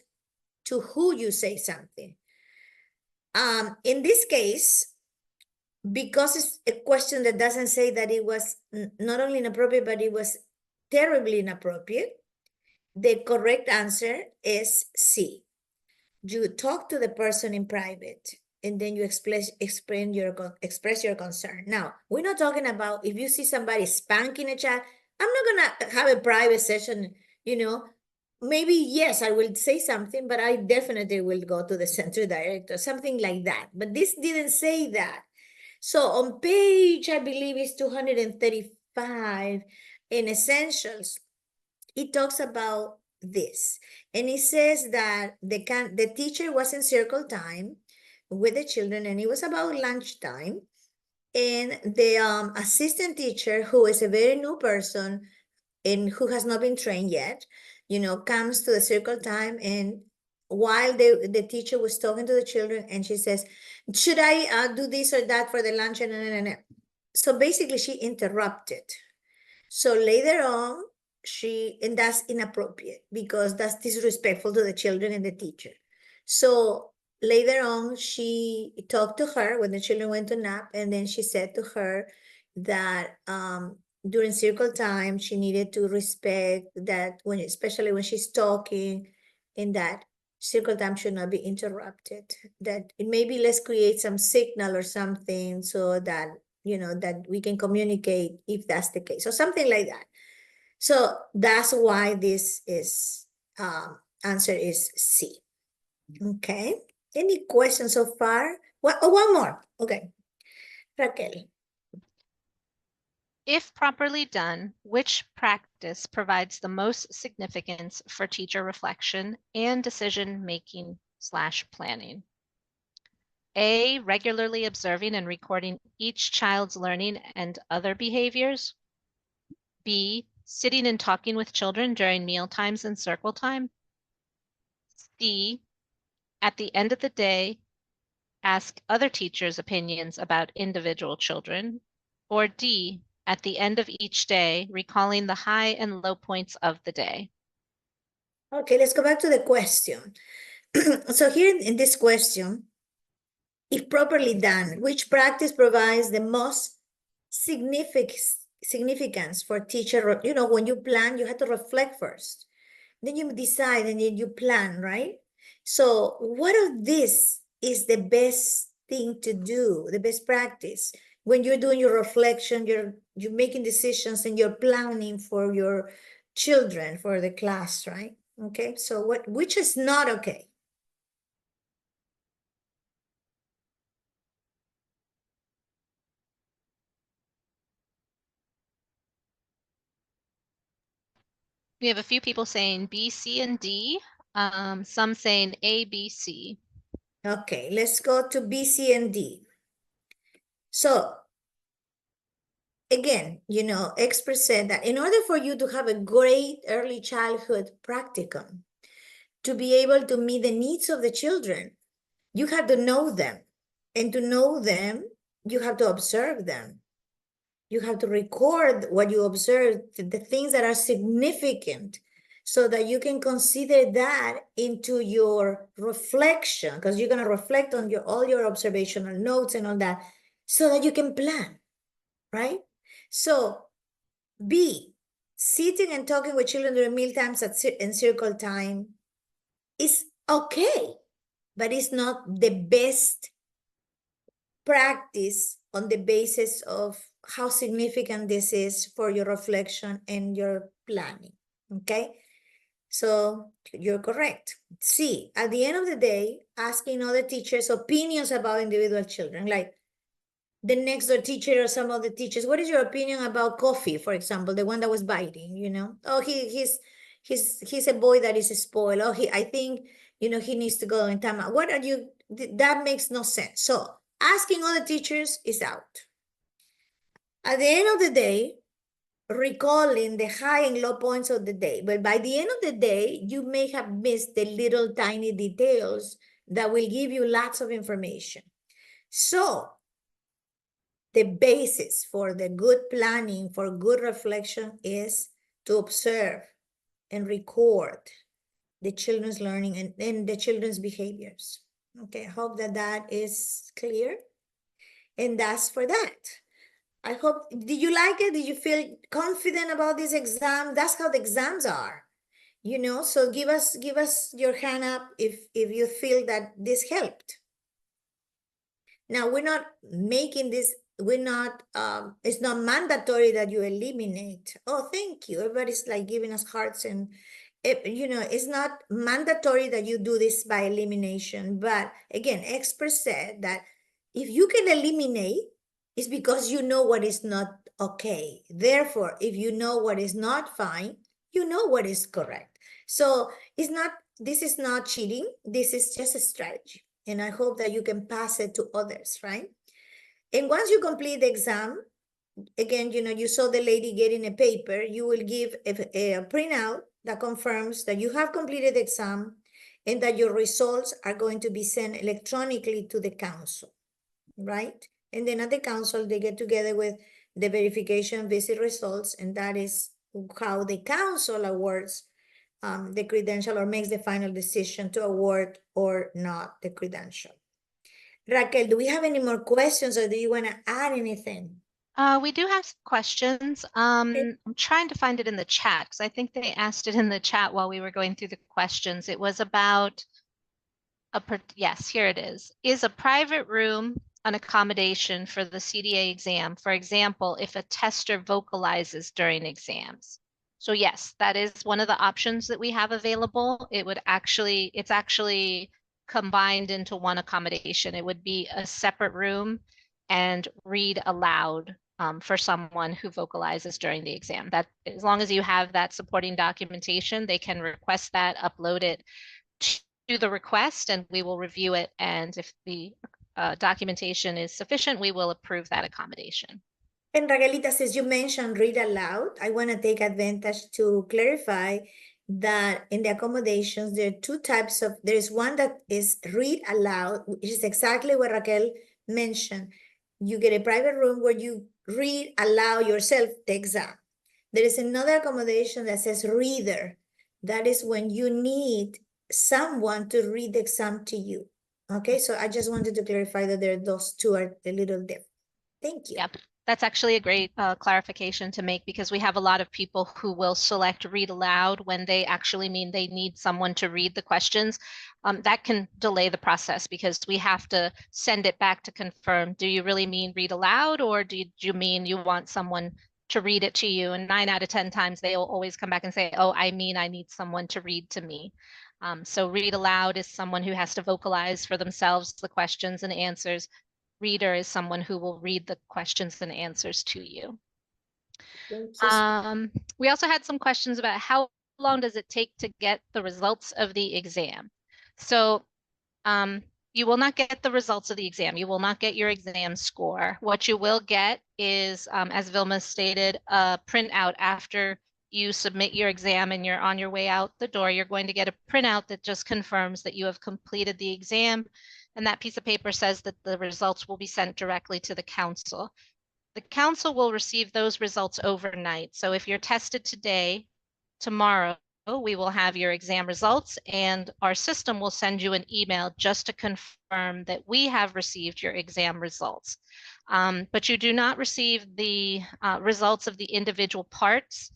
to who you say something. In this case, because it's a question that doesn't say that it was not only inappropriate, but it was terribly inappropriate, the correct answer is C. You talk to the person in private and then you express your concern. Now, we're not talking about if you see somebody spanking a child. I'm not gonna have a private session, you know. Maybe yes, I will say something, but I definitely will go to the center director, something like that. But this didn't say that. So on page, I believe it's 235 in essentials, it talks about this. And it says that the teacher was in circle time with the children and it was about lunchtime. And the assistant teacher, who is a very new person and who has not been trained yet, you know, comes to the circle time, and while the teacher was talking to the children, and she says, should I do this or that for the lunch? So basically she interrupted. So later on, and that's inappropriate because that's disrespectful to the children and the teacher. So later on, she talked to her when the children went to nap, and then she said to her that during circle time, she needed to respect that especially when she's talking, and that circle time should not be interrupted. That maybe let's create some signal or something so that that we can communicate if that's the case, or something like that. So that's why this is answer is C. Okay. Any questions so far? One more. Okay. Raquel. If properly done, which practice provides the most significance for teacher reflection and decision-making/planning? A, regularly observing and recording each child's learning and other behaviors. B, sitting and talking with children during meal times and circle time. C, at the end of the day, ask other teachers' opinions about individual children. Or D, at the end of each day, recalling the high and low points of the day. Okay, let's go back to the question. So here in this question, if properly done, which practice provides the most significance for teacher? When you plan, you have to reflect first. Then you decide and then you plan, right? So what of this is the best thing to do, the best practice? When you're doing your reflection, you're making decisions and you're planning for your children, for the class, right? Okay, so which is not okay? We have a few people saying B, C, and D. Some saying A, B, C. Okay, let's go to B, C, and D. So again, experts said that in order for you to have a great early childhood practicum, to be able to meet the needs of the children, you have to know them. And to know them, you have to observe them. You have to record what you observe, the things that are significant, so that you can consider that into your reflection, because you're going to reflect on all your observational notes and all that, so that you can plan, right? So B, sitting and talking with children during meal times and circle time is okay, but it's not the best practice on the basis of how significant this is for your reflection and your planning, okay? So you're correct. C, at the end of the day, asking other teachers' opinions about individual children, like the next door teacher or some of the teachers, what is your opinion about Coffee, for example, the one that was biting, Oh, he's a boy that is spoiled. Oh, I think, he needs to go in time out. That makes no sense. So asking other teachers is out. At the end of the day, recalling the high and low points of the day. But by the end of the day, you may have missed the little tiny details that will give you lots of information. So the basis for the good planning, for good reflection, is to observe and record the children's learning and the children's behaviors. Okay, I hope that is clear. And that's for that. I hope, did you like it? Did you feel confident about this exam? That's how the exams are, so give us your hand up if you feel that this helped. Now, we're not making this, it's not mandatory that you eliminate. Oh, thank you. Everybody's like giving us hearts, and it's not mandatory that you do this by elimination. But again, experts said that if you can eliminate, it's because you know what is not okay. Therefore, if you know what is not fine, you know what is correct. So this is not cheating. This is just a strategy. And I hope that you can pass it to others, right? And once you complete the exam, again, you saw the lady getting a paper, you will give a printout that confirms that you have completed the exam and that your results are going to be sent electronically to the council, right? And then at the council, they get together with the verification visit results, and that is how the council awards the credential or makes the final decision to award or not the credential. Raquel, do we have any more questions, or do you want to add anything? We do have some questions. I'm trying to find it in the chat because I think they asked it in the chat while we were going through the questions. It was about yes, here it is. Is a private room an accommodation for the CDA exam? For example, if a tester vocalizes during exams. So yes, that is one of the options that we have available. It's actually combined into one accommodation. It would be a separate room and read aloud for someone who vocalizes during the exam. That, as long as you have that supporting documentation, they can request that, upload it to the request, and we will review it. And if the documentation is sufficient, we will approve that accommodation. And Raquelita, since you mentioned read aloud, I want to take advantage to clarify that in the accommodations, there are two types of, there's one that is read aloud, which is exactly what Raquel mentioned. You get a private room where you read aloud yourself the exam. There is another accommodation that says reader. That is when you need someone to read the exam to you. Okay, so I just wanted to clarify that those two are a little different. Thank you. Yep. That's actually a great clarification to make, because we have a lot of people who will select read aloud when they actually mean they need someone to read the questions. That can delay the process because we have to send it back to confirm, do you really mean read aloud, or do you mean you want someone to read it to you? And 9 out of 10 times they will always come back and say, oh, I mean I need someone to read to me. So read aloud is someone who has to vocalize for themselves the questions and answers. Reader is someone who will read the questions and answers to you. We also had some questions about how long does it take to get the results of the exam. So you will not get the results of the exam. You will not get your exam score. What you will get is, as Vilma stated, a printout after you submit your exam and you're on your way out the door. You're going to get a printout that just confirms that you have completed the exam. And that piece of paper says that the results will be sent directly to the council. The council will receive those results overnight. So if you're tested today, tomorrow, we will have your exam results, and our system will send you an email just to confirm that we have received your exam results. But you do not receive the results of the individual parts.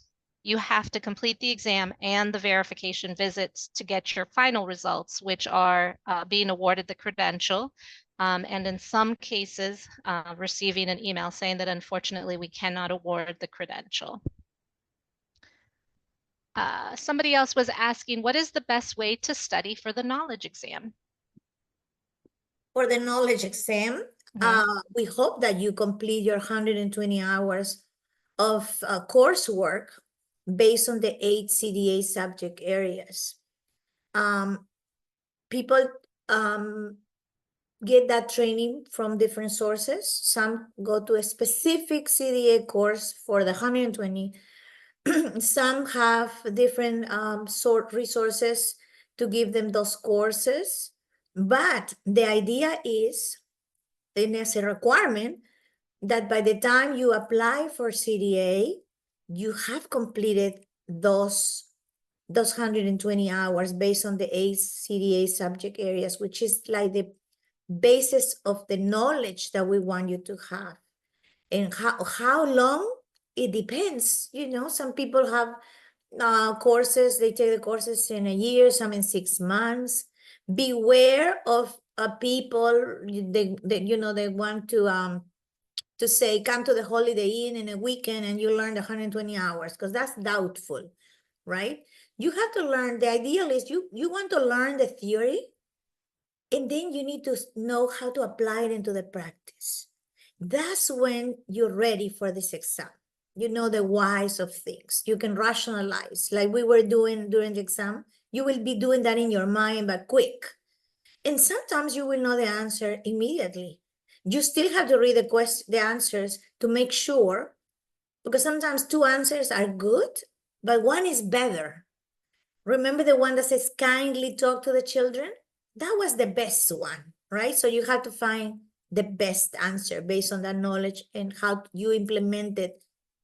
You have to complete the exam and the verification visits to get your final results, which are being awarded the credential. And in some cases, receiving an email saying that unfortunately we cannot award the credential. Somebody else was asking, what is the best way to study for the knowledge exam? For the knowledge exam, we hope that you complete your 120 hours of coursework based on the 8 CDA subject areas. People get that training from different sources. Some go to a specific CDA course for the 120. Some have different resources to give them those courses. But the idea is, and it's a requirement, that by the time you apply for CDA, you have completed those 120 hours based on the 8 CDA subject areas, which is like the basis of the knowledge that we want you to have. And how long? It depends. You know, some people have courses, they take the courses in a year, some in 6 months. Beware of people, they want to say, come to the Holiday Inn in a weekend and you learn the 120 hours, because that's doubtful, right? You have to learn, the ideal is you want to learn the theory, and then you need to know how to apply it into the practice. That's when you're ready for this exam. You know the whys of things. You can rationalize, like we were doing during the exam. You will be doing that in your mind, but quick. And sometimes you will know the answer immediately. You still have to read the answers to make sure, because sometimes 2 answers are good, but one is better. Remember the one that says, kindly talk to the children? That was the best one, right? So you have to find the best answer based on that knowledge and how you implemented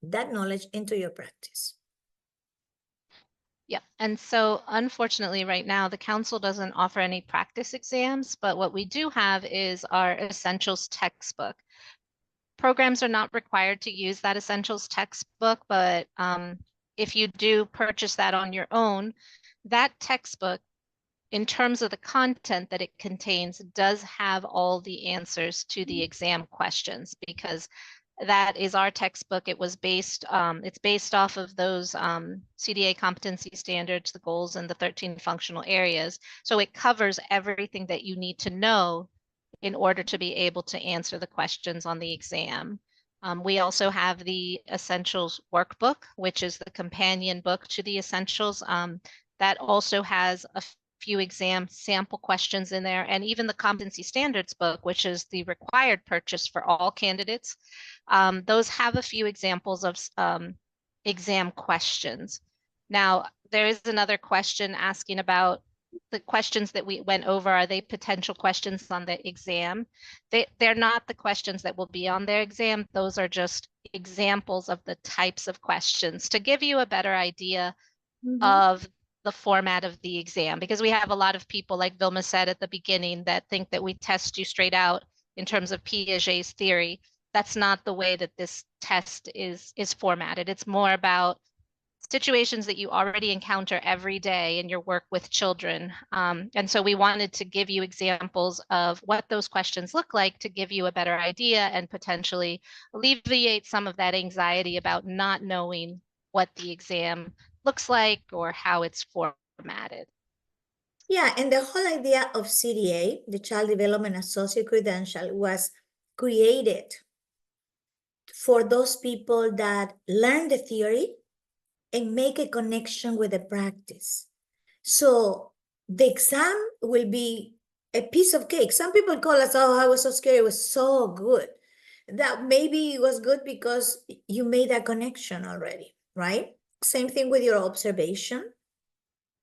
that knowledge into your practice. Yep. And so unfortunately, right now, the council doesn't offer any practice exams, but what we do have is our essentials textbook. Programs are not required to use that essentials textbook, but if you do purchase that on your own, that textbook, in terms of the content that it contains, does have all the answers to the exam questions, because that is our textbook. It was based, it's based off of those CDA competency standards, the goals, and the 13 functional areas. So it covers everything that you need to know in order to be able to answer the questions on the exam. We also have the Essentials Workbook, which is the companion book to the Essentials. That also has a few exam sample questions in there, and even the Competency Standards book, which is the required purchase for all candidates. Those have a few examples of exam questions. Now, there is another question asking about the questions that we went over. Are they potential questions on the exam? They're not the questions that will be on their exam. Those are just examples of the types of questions to give you a better idea of the format of the exam, because we have a lot of people, like Vilma said at the beginning, that think that we test you straight out in terms of Piaget's theory. That's not the way that this test is formatted. It's more about situations that you already encounter every day in your work with children. And so we wanted to give you examples of what those questions look like to give you a better idea and potentially alleviate some of that anxiety about not knowing what the exam looks like or how it's formatted. Yeah, and the whole idea of CDA, the Child Development Associate Credential, was created for those people that learn the theory and make a connection with the practice. So the exam will be a piece of cake. Some people call us, oh, I was so scared, it was so good. That maybe it was good because you made that connection already, right? Same thing with your observation,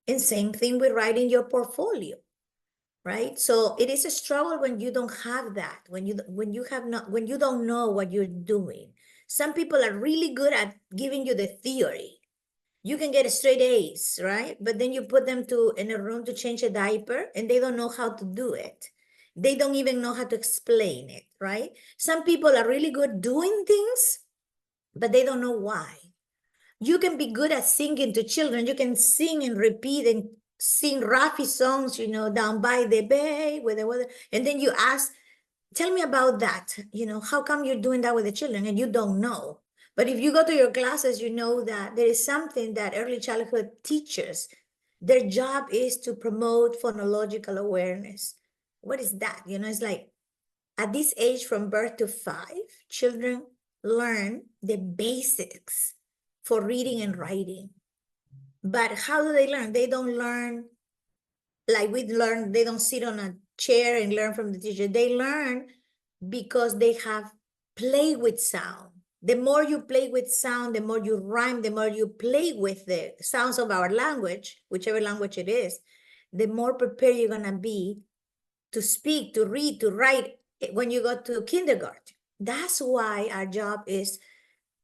and same thing with writing your portfolio, right? So it is a struggle when you don't have that, when you don't know what you're doing. Some people are really good at giving you the theory. You can get straight A's, right? But then you put them in a room to change a diaper and they don't know how to do it. They don't even know how to explain it, right? Some people are really good doing things, but they don't know why. You can be good at singing to children. You can sing and repeat and sing Rafi songs, down by the bay with the weather. And then you ask, tell me about that. How come you're doing that with the children? And you don't know. But if you go to your classes, you know that there is something that early childhood teachers, their job is to promote phonological awareness. What is that? It's like at this age from birth to 5, children learn the basics for reading and writing. But how do they learn? They don't learn like we learn. They don't sit on a chair and learn from the teacher. They learn because they have play with sound. The more you play with sound, the more you rhyme, the more you play with the sounds of our language, whichever language it is, the more prepared you're going to be to speak, to read, to write when you go to kindergarten. That's why our job is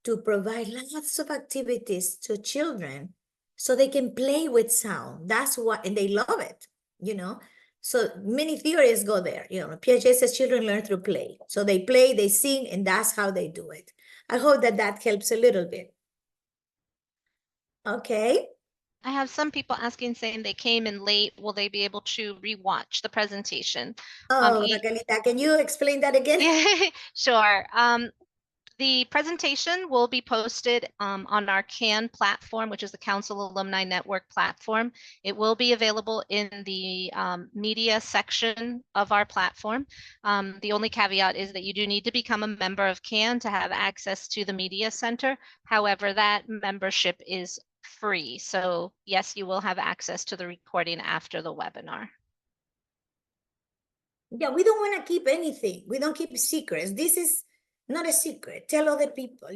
to provide lots of activities to children so they can play with sound. That's what, and they love it, So many theories go there. Piaget says children learn through play. So they play, they sing, and that's how they do it. I hope that helps a little bit. Okay. I have some people asking, saying they came in late. Will they be able to rewatch the presentation? Oh, Raquelita, can you explain that again? Yeah, sure. The presentation will be posted on our CAN platform, which is the Council Alumni Network platform. It will be available in the media section of our platform. The only caveat is that you do need to become a member of CAN to have access to the media center. However, that membership is free. So yes, you will have access to the recording after the webinar. Yeah, we don't want to keep anything. We don't keep secrets. This is not a secret. Tell other people,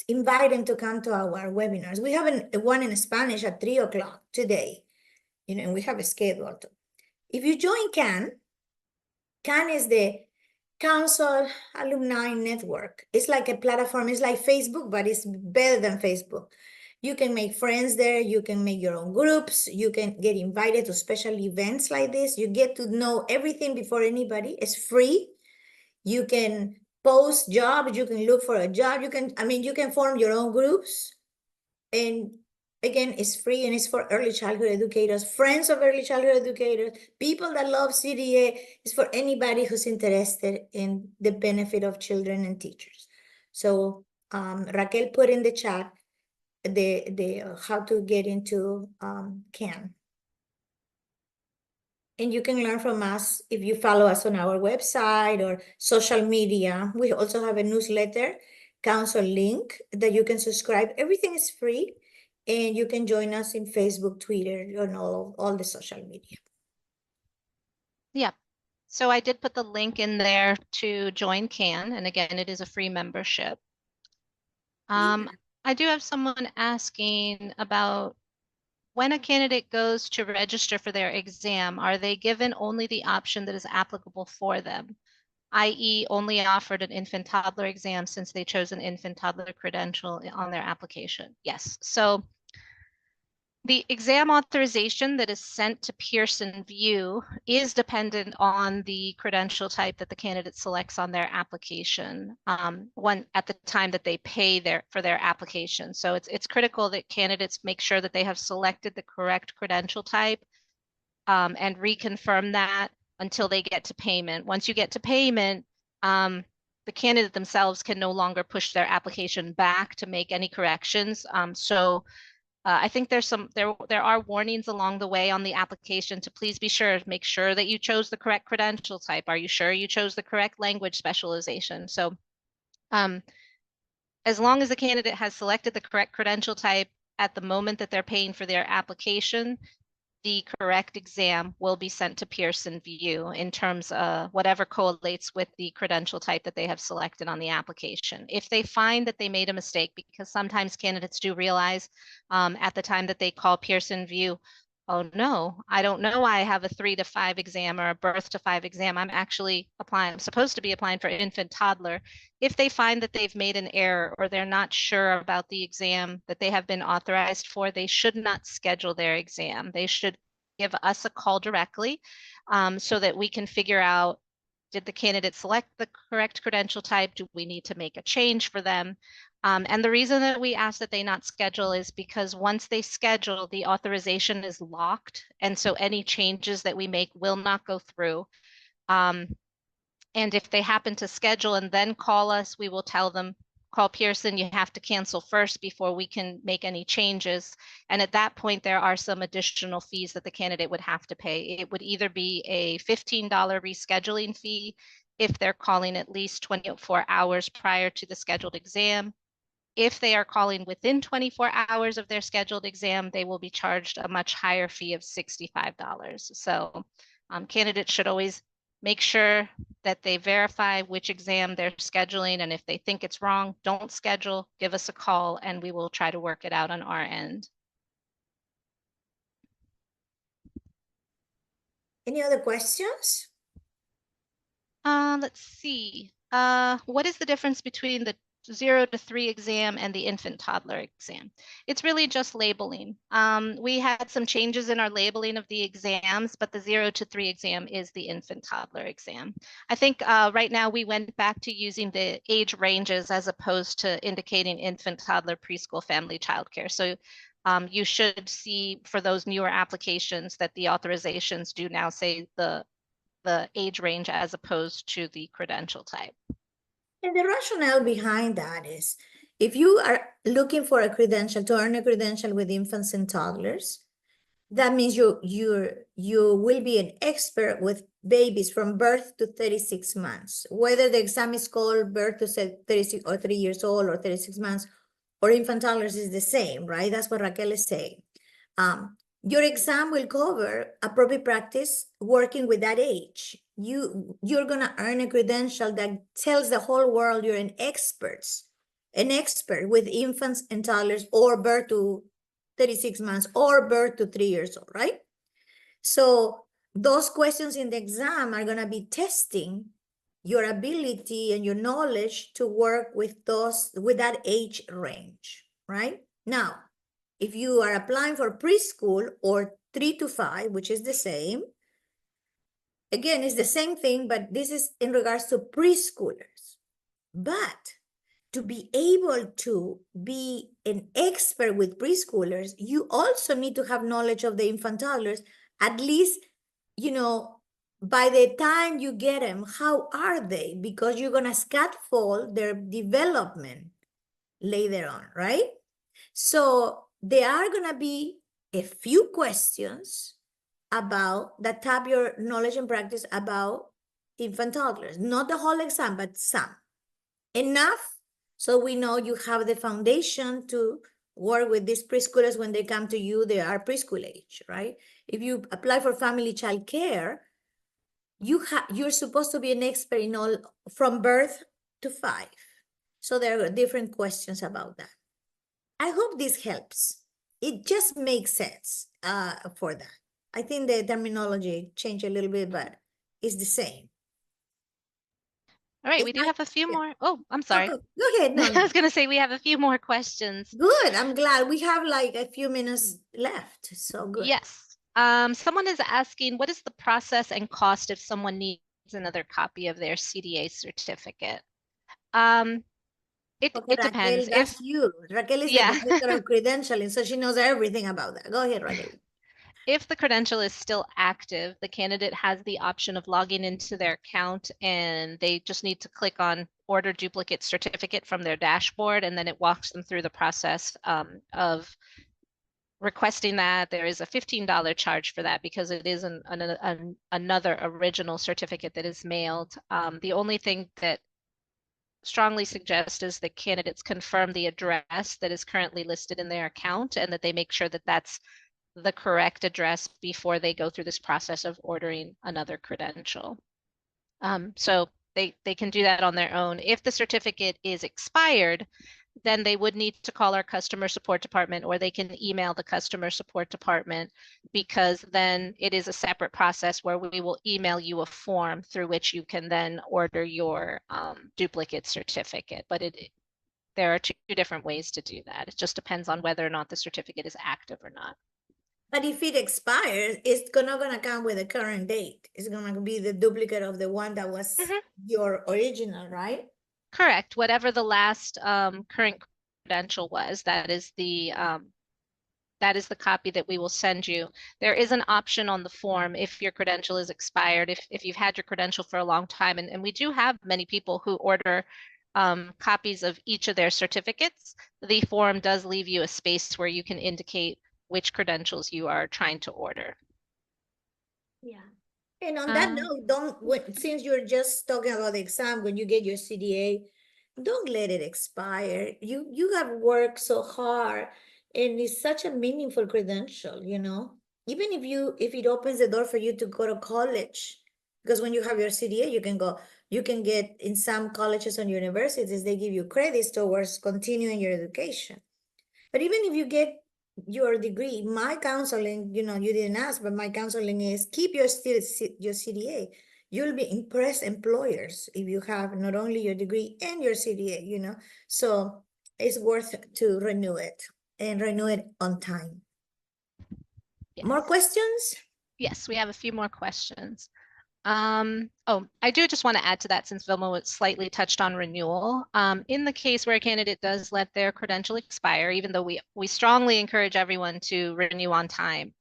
invite them to come to our webinars. We have one in Spanish at 3:00 today, and we have a schedule. If you join CAN is the Council Alumni Network. It's like a platform. It's like Facebook, but it's better than Facebook. You can make friends there. You can make your own groups. You can get invited to special events like this. You get to know everything before anybody. It's free. You can post jobs. You can look for a job. You can form your own groups. And again, it's free and it's for early childhood educators, friends of early childhood educators, people that love CDA. It's for anybody who's interested in the benefit of children and teachers. So Raquel put in the chat the how to get into CAN. And you can learn from us if you follow us on our website or social media. We also have a newsletter, council link that you can subscribe. Everything is free. And you can join us in Facebook, Twitter, and all the social media. Yeah. So I did put the link in there to join CAN, and again, it is a free membership. I do have someone asking about when a candidate goes to register for their exam, are they given only the option that is applicable for them, i.e. only offered an infant toddler exam since they chose an infant toddler credential on their application? Yes. So the exam authorization that is sent to Pearson VUE is dependent on the credential type that the candidate selects on their application at the time that they pay for their application. So it's critical that candidates make sure that they have selected the correct credential type and reconfirm that until they get to payment. Once you get to payment, the candidate themselves can no longer push their application back to make any corrections. I think there are warnings along the way on the application to please be sure, make sure that you chose the correct credential type. Are you sure you chose the correct language specialization? So as long as the candidate has selected the correct credential type at the moment that they're paying for their application, the correct exam will be sent to Pearson VUE in terms of whatever correlates with the credential type that they have selected on the application. If they find that they made a mistake, because sometimes candidates do realize at the time that they call Pearson VUE, oh no, I don't know why I have a 3 to 5 exam or a birth to 5 exam. I'm supposed to be applying for infant toddler. If they find that they've made an error or they're not sure about the exam that they have been authorized for, they should not schedule their exam. They should give us a call directly so that we can figure out, did the candidate select the correct credential type? Do we need to make a change for them? And the reason that we ask that they not schedule is because once they schedule, the authorization is locked. And so any changes that we make will not go through. And if they happen to schedule and then call us, we will tell them, call Pearson, you have to cancel first before we can make any changes. And at that point, there are some additional fees that the candidate would have to pay. It would either be a $15 rescheduling fee if they're calling at least 24 hours prior to the scheduled exam. If they are calling within 24 hours of their scheduled exam, they will be charged a much higher fee of $65. So candidates should always make sure that they verify which exam they're scheduling. And if they think it's wrong, don't schedule, give us a call and we will try to work it out on our end. Any other questions? Let's see. What is the difference between the 0 to 3 exam and the infant toddler exam? It's really just labeling. We had some changes in our labeling of the exams, but the 0 to 3 exam is the infant toddler exam. I think right now we went back to using the age ranges as opposed to indicating infant, toddler, preschool, family, childcare. So you should see for those newer applications that the authorizations do now say the age range as opposed to the credential type. And the rationale behind that is, if you are looking for a credential, to earn a credential with infants and toddlers, that means you will be an expert with babies from birth to 36 months, whether the exam is called birth to 36 or 3 years old or 36 months, or infant toddlers is the same, right? That's what Raquel is saying. Your exam will cover appropriate practice working with that age. You're gonna earn a credential that tells the whole world you're an expert with infants and toddlers, or birth to 36 months, or birth to 3 years old, right? So those questions in the exam are gonna be testing your ability and your knowledge to work with that age range, right? Now, if you are applying for preschool or 3 to 5, which is the same, again, it's the same thing, but this is in regards to preschoolers. But to be able to be an expert with preschoolers, you also need to have knowledge of the infant toddlers, at least, by the time you get them, how are they? Because you're gonna scaffold their development later on, right? So there are gonna be a few questions about that tap your knowledge and practice about infant toddlers, not the whole exam, but some. Enough so we know you have the foundation to work with these preschoolers when they come to you, they are preschool age, right? If you apply for family child care, you're supposed to be an expert in all from birth to 5. So there are different questions about that. I hope this helps. It just makes sense for that. I think the terminology changed a little bit, but it's the same. All right, It's we do not- have a few yeah. more. Oh, I'm No, sorry. go ahead. No, I no. was going to say we have a few more questions. Good. I'm glad we have like a few minutes left. So good. Yes. Someone is asking, what is the process and cost if someone needs another copy of their CDA certificate? It Okay, Raquel, depends. that's you. Raquel is the Yeah. director of credentialing, so she knows everything about that. Go ahead, Raquel. If the credential is still active, the candidate has the option of logging into their account and they just need to click on order duplicate certificate from their dashboard, and then it walks them through the process of requesting that. There is a $15 charge for that because it is another original certificate that is mailed. The only thing that strongly suggest is that candidates confirm the address that is currently listed in their account and that they make sure that that's the correct address before they go through this process of ordering another credential. So they can do that on their own. If the certificate is expired, then they would need to call our customer support department, or they can email the customer support department, because then it is a separate process where we will email you a form through which you can then order your duplicate certificate. But there are two different ways to do that. It just depends on whether or not the certificate is active or not. But if it expires, it's not gonna come with a current date. It's gonna be the duplicate of the one that was your original, right? Correct. Whatever the last current credential was, that is the copy that we will send you. There is an option on the form if your credential is expired, if you've had your credential for a long time, and we do have many people who order copies of each of their certificates. The form does leave you a space where you can indicate which credentials you are trying to order. Yeah. And on that note, since you're just talking about the exam, when you get your CDA, don't let it expire. You have worked so hard, and it's such a meaningful credential, Even if it opens the door for you to go to college, because when you have your CDA, you can get in some colleges and universities, they give you credits towards continuing your education. But even if you get your degree, my counseling, you didn't ask, but my counseling is keep your CDA. You'll be impressed employers if you have not only your degree and your CDA, So it's worth to renew it and renew it on time. Yes. More questions? Yes, we have a few more questions. I do just want to add to that, since Vilma slightly touched on renewal. In the case where a candidate does let their credential expire, even though we strongly encourage everyone to renew on time,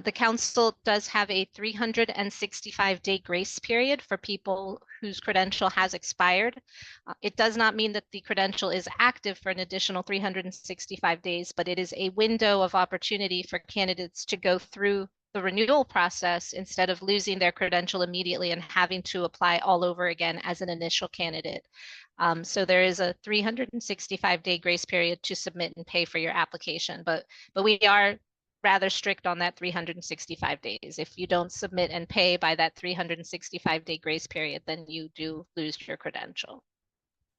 the council does have a 365-day grace period for people whose credential has expired. It does not mean that the credential is active for an additional 365 days, but it is a window of opportunity for candidates to go through the renewal process instead of losing their credential immediately and having to apply all over again as an initial candidate. So there is a 365-day grace period to submit and pay for your application, but we are rather strict on that 365 days. If you don't submit and pay by that 365-day grace period, then you do lose your credential.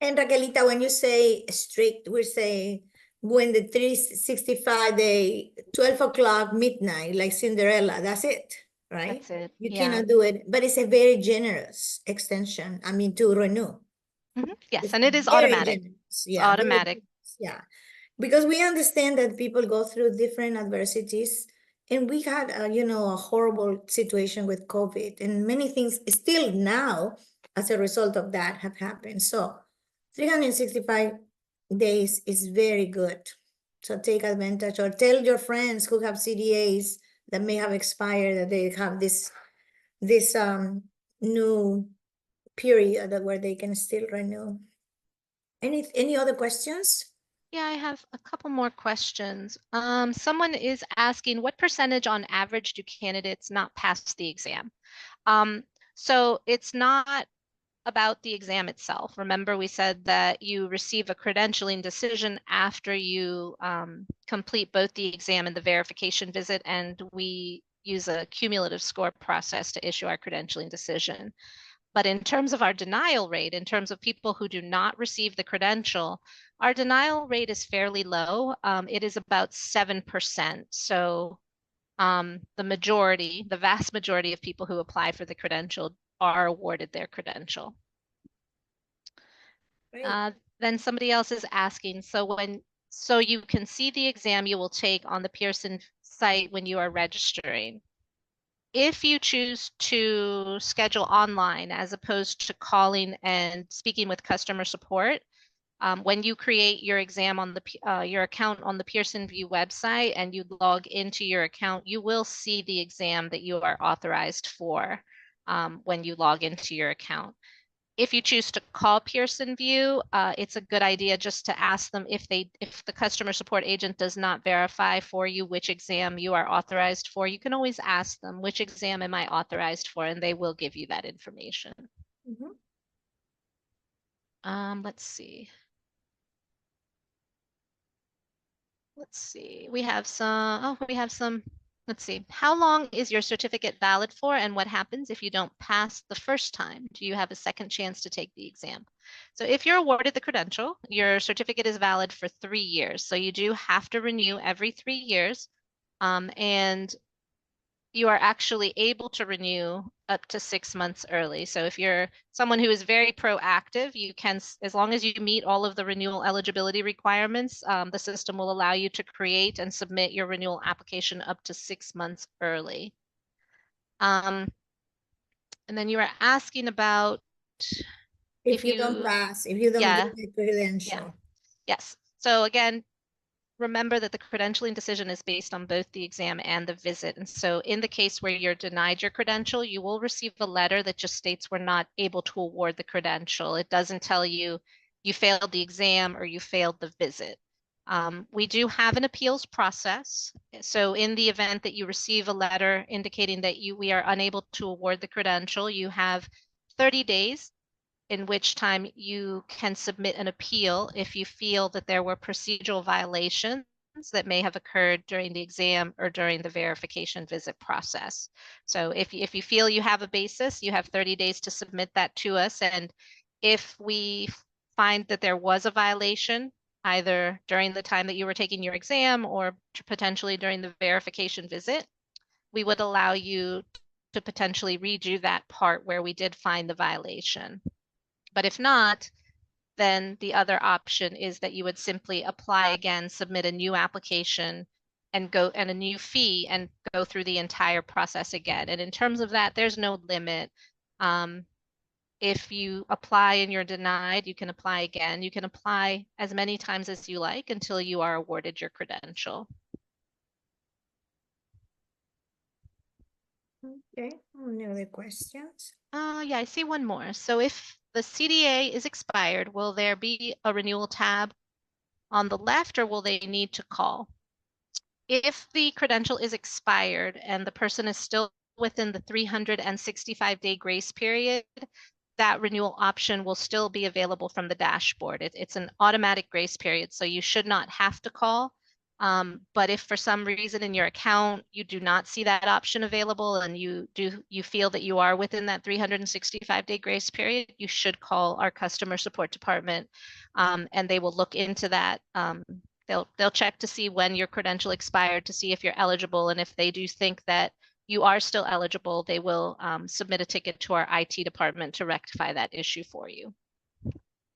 And Raquelita, when you say strict, we're saying when the 365-day, 12 o'clock midnight, like Cinderella, that's it. right? That's it. You Yeah. cannot do it, but it's a very generous extension. I mean, to renew. Yes, It's and it is very automatic. generous. It's Yeah, very automatic. generous. Yeah, because we understand that people go through different adversities, and we had, a horrible situation with COVID, and many things still now, as a result of that, have happened. So, 365 days is very good. So take advantage, or tell your friends who have CDAs that may have expired that they have this new period where they can still renew. Any other questions? Yeah, I have a couple more questions. Someone is asking, what percentage on average do candidates not pass the exam? So it's not about the exam itself. Remember, we said that you receive a credentialing decision after you complete both the exam and the verification visit, and we use a cumulative score process to issue our credentialing decision. But in terms of our denial rate, in terms of people who do not receive the credential, our denial rate is fairly low. It is about 7%. So the vast majority of people who apply for the credential are awarded their credential. Great. Then somebody else is asking, so you can see the exam you will take on the Pearson site when you are registering. If you choose to schedule online as opposed to calling and speaking with customer support, when you create your exam on your account on the Pearson VUE website and you log into your account, you will see the exam that you are authorized for when you log into your account. If you choose to call Pearson VUE, it's a good idea just to ask them if the customer support agent does not verify for you which exam you are authorized for. You can always ask them, which exam am I authorized for? And they will give you that information. Mhm. Let's see. We have some, let's see. How long is your certificate valid for, and what happens if you don't pass the first time? Do you have a second chance to take the exam? So if you're awarded the credential, your certificate is valid for 3 years. So you do have to renew every 3 years. And you are actually able to renew up to 6 months early. So if you're someone who is very proactive, you can, as long as you meet all of the renewal eligibility requirements, the system will allow you to create and submit your renewal application up to 6 months early. And then you are asking about If you don't pass, if you don't yeah, get the credential. yeah, yes. So again, remember that the credentialing decision is based on both the exam and the visit. And so in the case where you're denied your credential, you will receive a letter that just states we're not able to award the credential. It doesn't tell you you failed the exam or you failed the visit. We do have an appeals process. So in the event that you receive a letter indicating that we are unable to award the credential, you have 30 days in which time you can submit an appeal if you feel that there were procedural violations that may have occurred during the exam or during the verification visit process. So if you feel you have a basis, you have 30 days to submit that to us. And if we find that there was a violation, either during the time that you were taking your exam or potentially during the verification visit, we would allow you to potentially redo that part where we did find the violation. But if not, then the other option is that you would simply apply again, submit a new application and a new fee and go through the entire process again. And in terms of that, there's no limit. If you apply and you're denied, you can apply again. You can apply as many times as you like until you are awarded your credential. Okay, any other questions? Yeah, I see one more. So if the CDA is expired, will there be a renewal tab on the left, or will they need to call? If the credential is expired and the person is still within the 365-day grace period, that renewal option will still be available from the dashboard. It's an automatic grace period, so you should not have to call. But if for some reason in your account you do not see that option available and you feel that you are within that 365-day grace period, you should call our customer support department, and they will look into that. They'll check to see when your credential expired to see if you're eligible, and if they do think that you are still eligible. They will submit a ticket to our IT department to rectify that issue for you.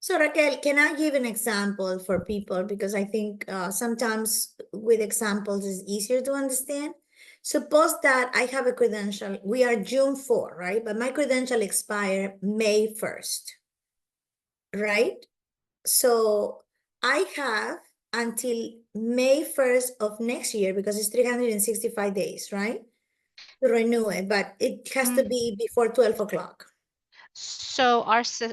So Raquel, can I give an example for people? Because I think sometimes with examples it's easier to understand. Suppose that I have a credential. We are June 4, right? But my credential expire May 1st, right? So I have until May 1st of next year, because it's 365 days, right? To renew it, but it has to be before 12 o'clock. So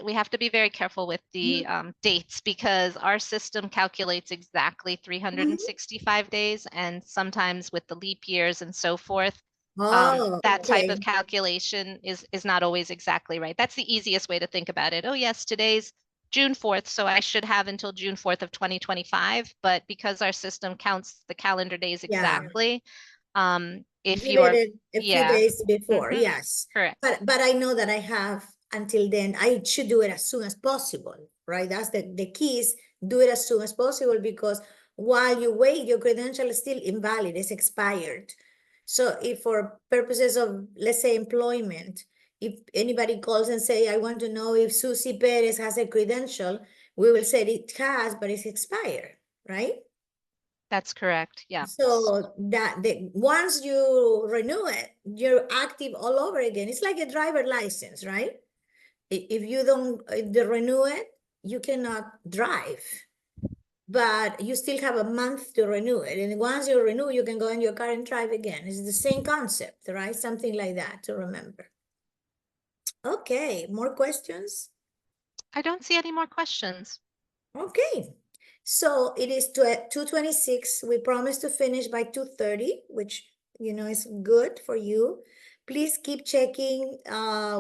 we have to be very careful with the dates, because our system calculates exactly 365 days, and sometimes with the leap years and so forth, Oh, that type of okay. calculation is not always exactly right. That's the easiest way to think about it. Oh yes, today's June 4th, so I should have until June 4th of 2025. But because our system counts the calendar days Yeah. exactly, if Give you are, it a few yeah, days before, mhm, yes. correct. But I know that I have until then. I should do it as soon as possible, right? That's the key is do it as soon as possible, because while you wait, your credential is still invalid, it's expired. So if for purposes of, let's say, employment, if anybody calls and say, I want to know if Susie Perez has a credential, we will say it has, but it's expired, right? That's correct. Yeah. So that once you renew it, you're active all over again. It's like a driver license, right? If you don't renew it, you cannot drive. But you still have a month to renew it. And once you renew, you can go in your car and drive again. It's the same concept, right? Something like that to remember. Okay, more questions? I don't see any more questions. Okay. So it is 2:26. We promised to finish by 2:30, which, is good for you. Please keep checking.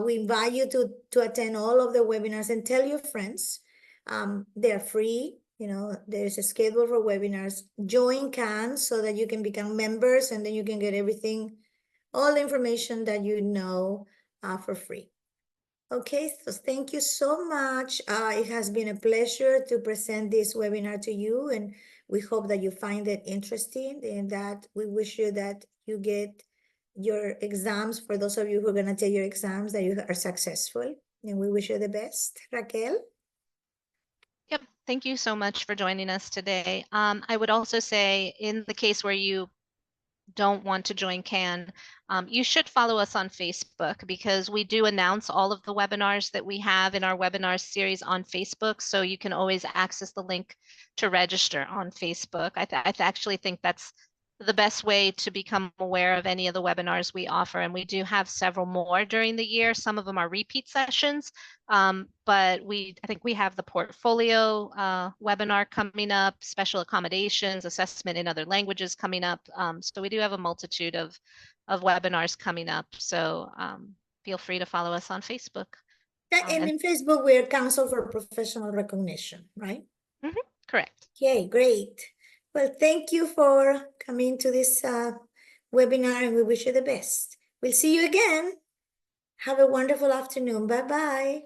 We invite you to attend all of the webinars and tell your friends. They're free. There's a schedule for webinars. Join CAN so that you can become members, and then you can get everything, all the information that you know for free. Okay, so thank you so much. It has been a pleasure to present this webinar to you, and we hope that you find it interesting, and that we wish you that you get your exams. For those of you who are going to take your exams, that you are successful, and we wish you the best. Raquel? Yep. Thank you so much for joining us today. I would also say, in the case where you don't want to join CAN, you should follow us on Facebook, because we do announce all of the webinars that we have in our webinar series on Facebook. So you can always access the link to register on Facebook. I actually think that's the best way to become aware of any of the webinars we offer. And we do have several more during the year. Some of them are repeat sessions, but I think we have the portfolio webinar coming up, special accommodations, assessment in other languages coming up. So we do have a multitude of webinars coming up. So feel free to follow us on Facebook. And in Facebook, we're Council for Professional Recognition, right? Correct. Okay, great. Well, thank you for coming to this webinar, and we wish you the best. We'll see you again. Have a wonderful afternoon. Bye-bye.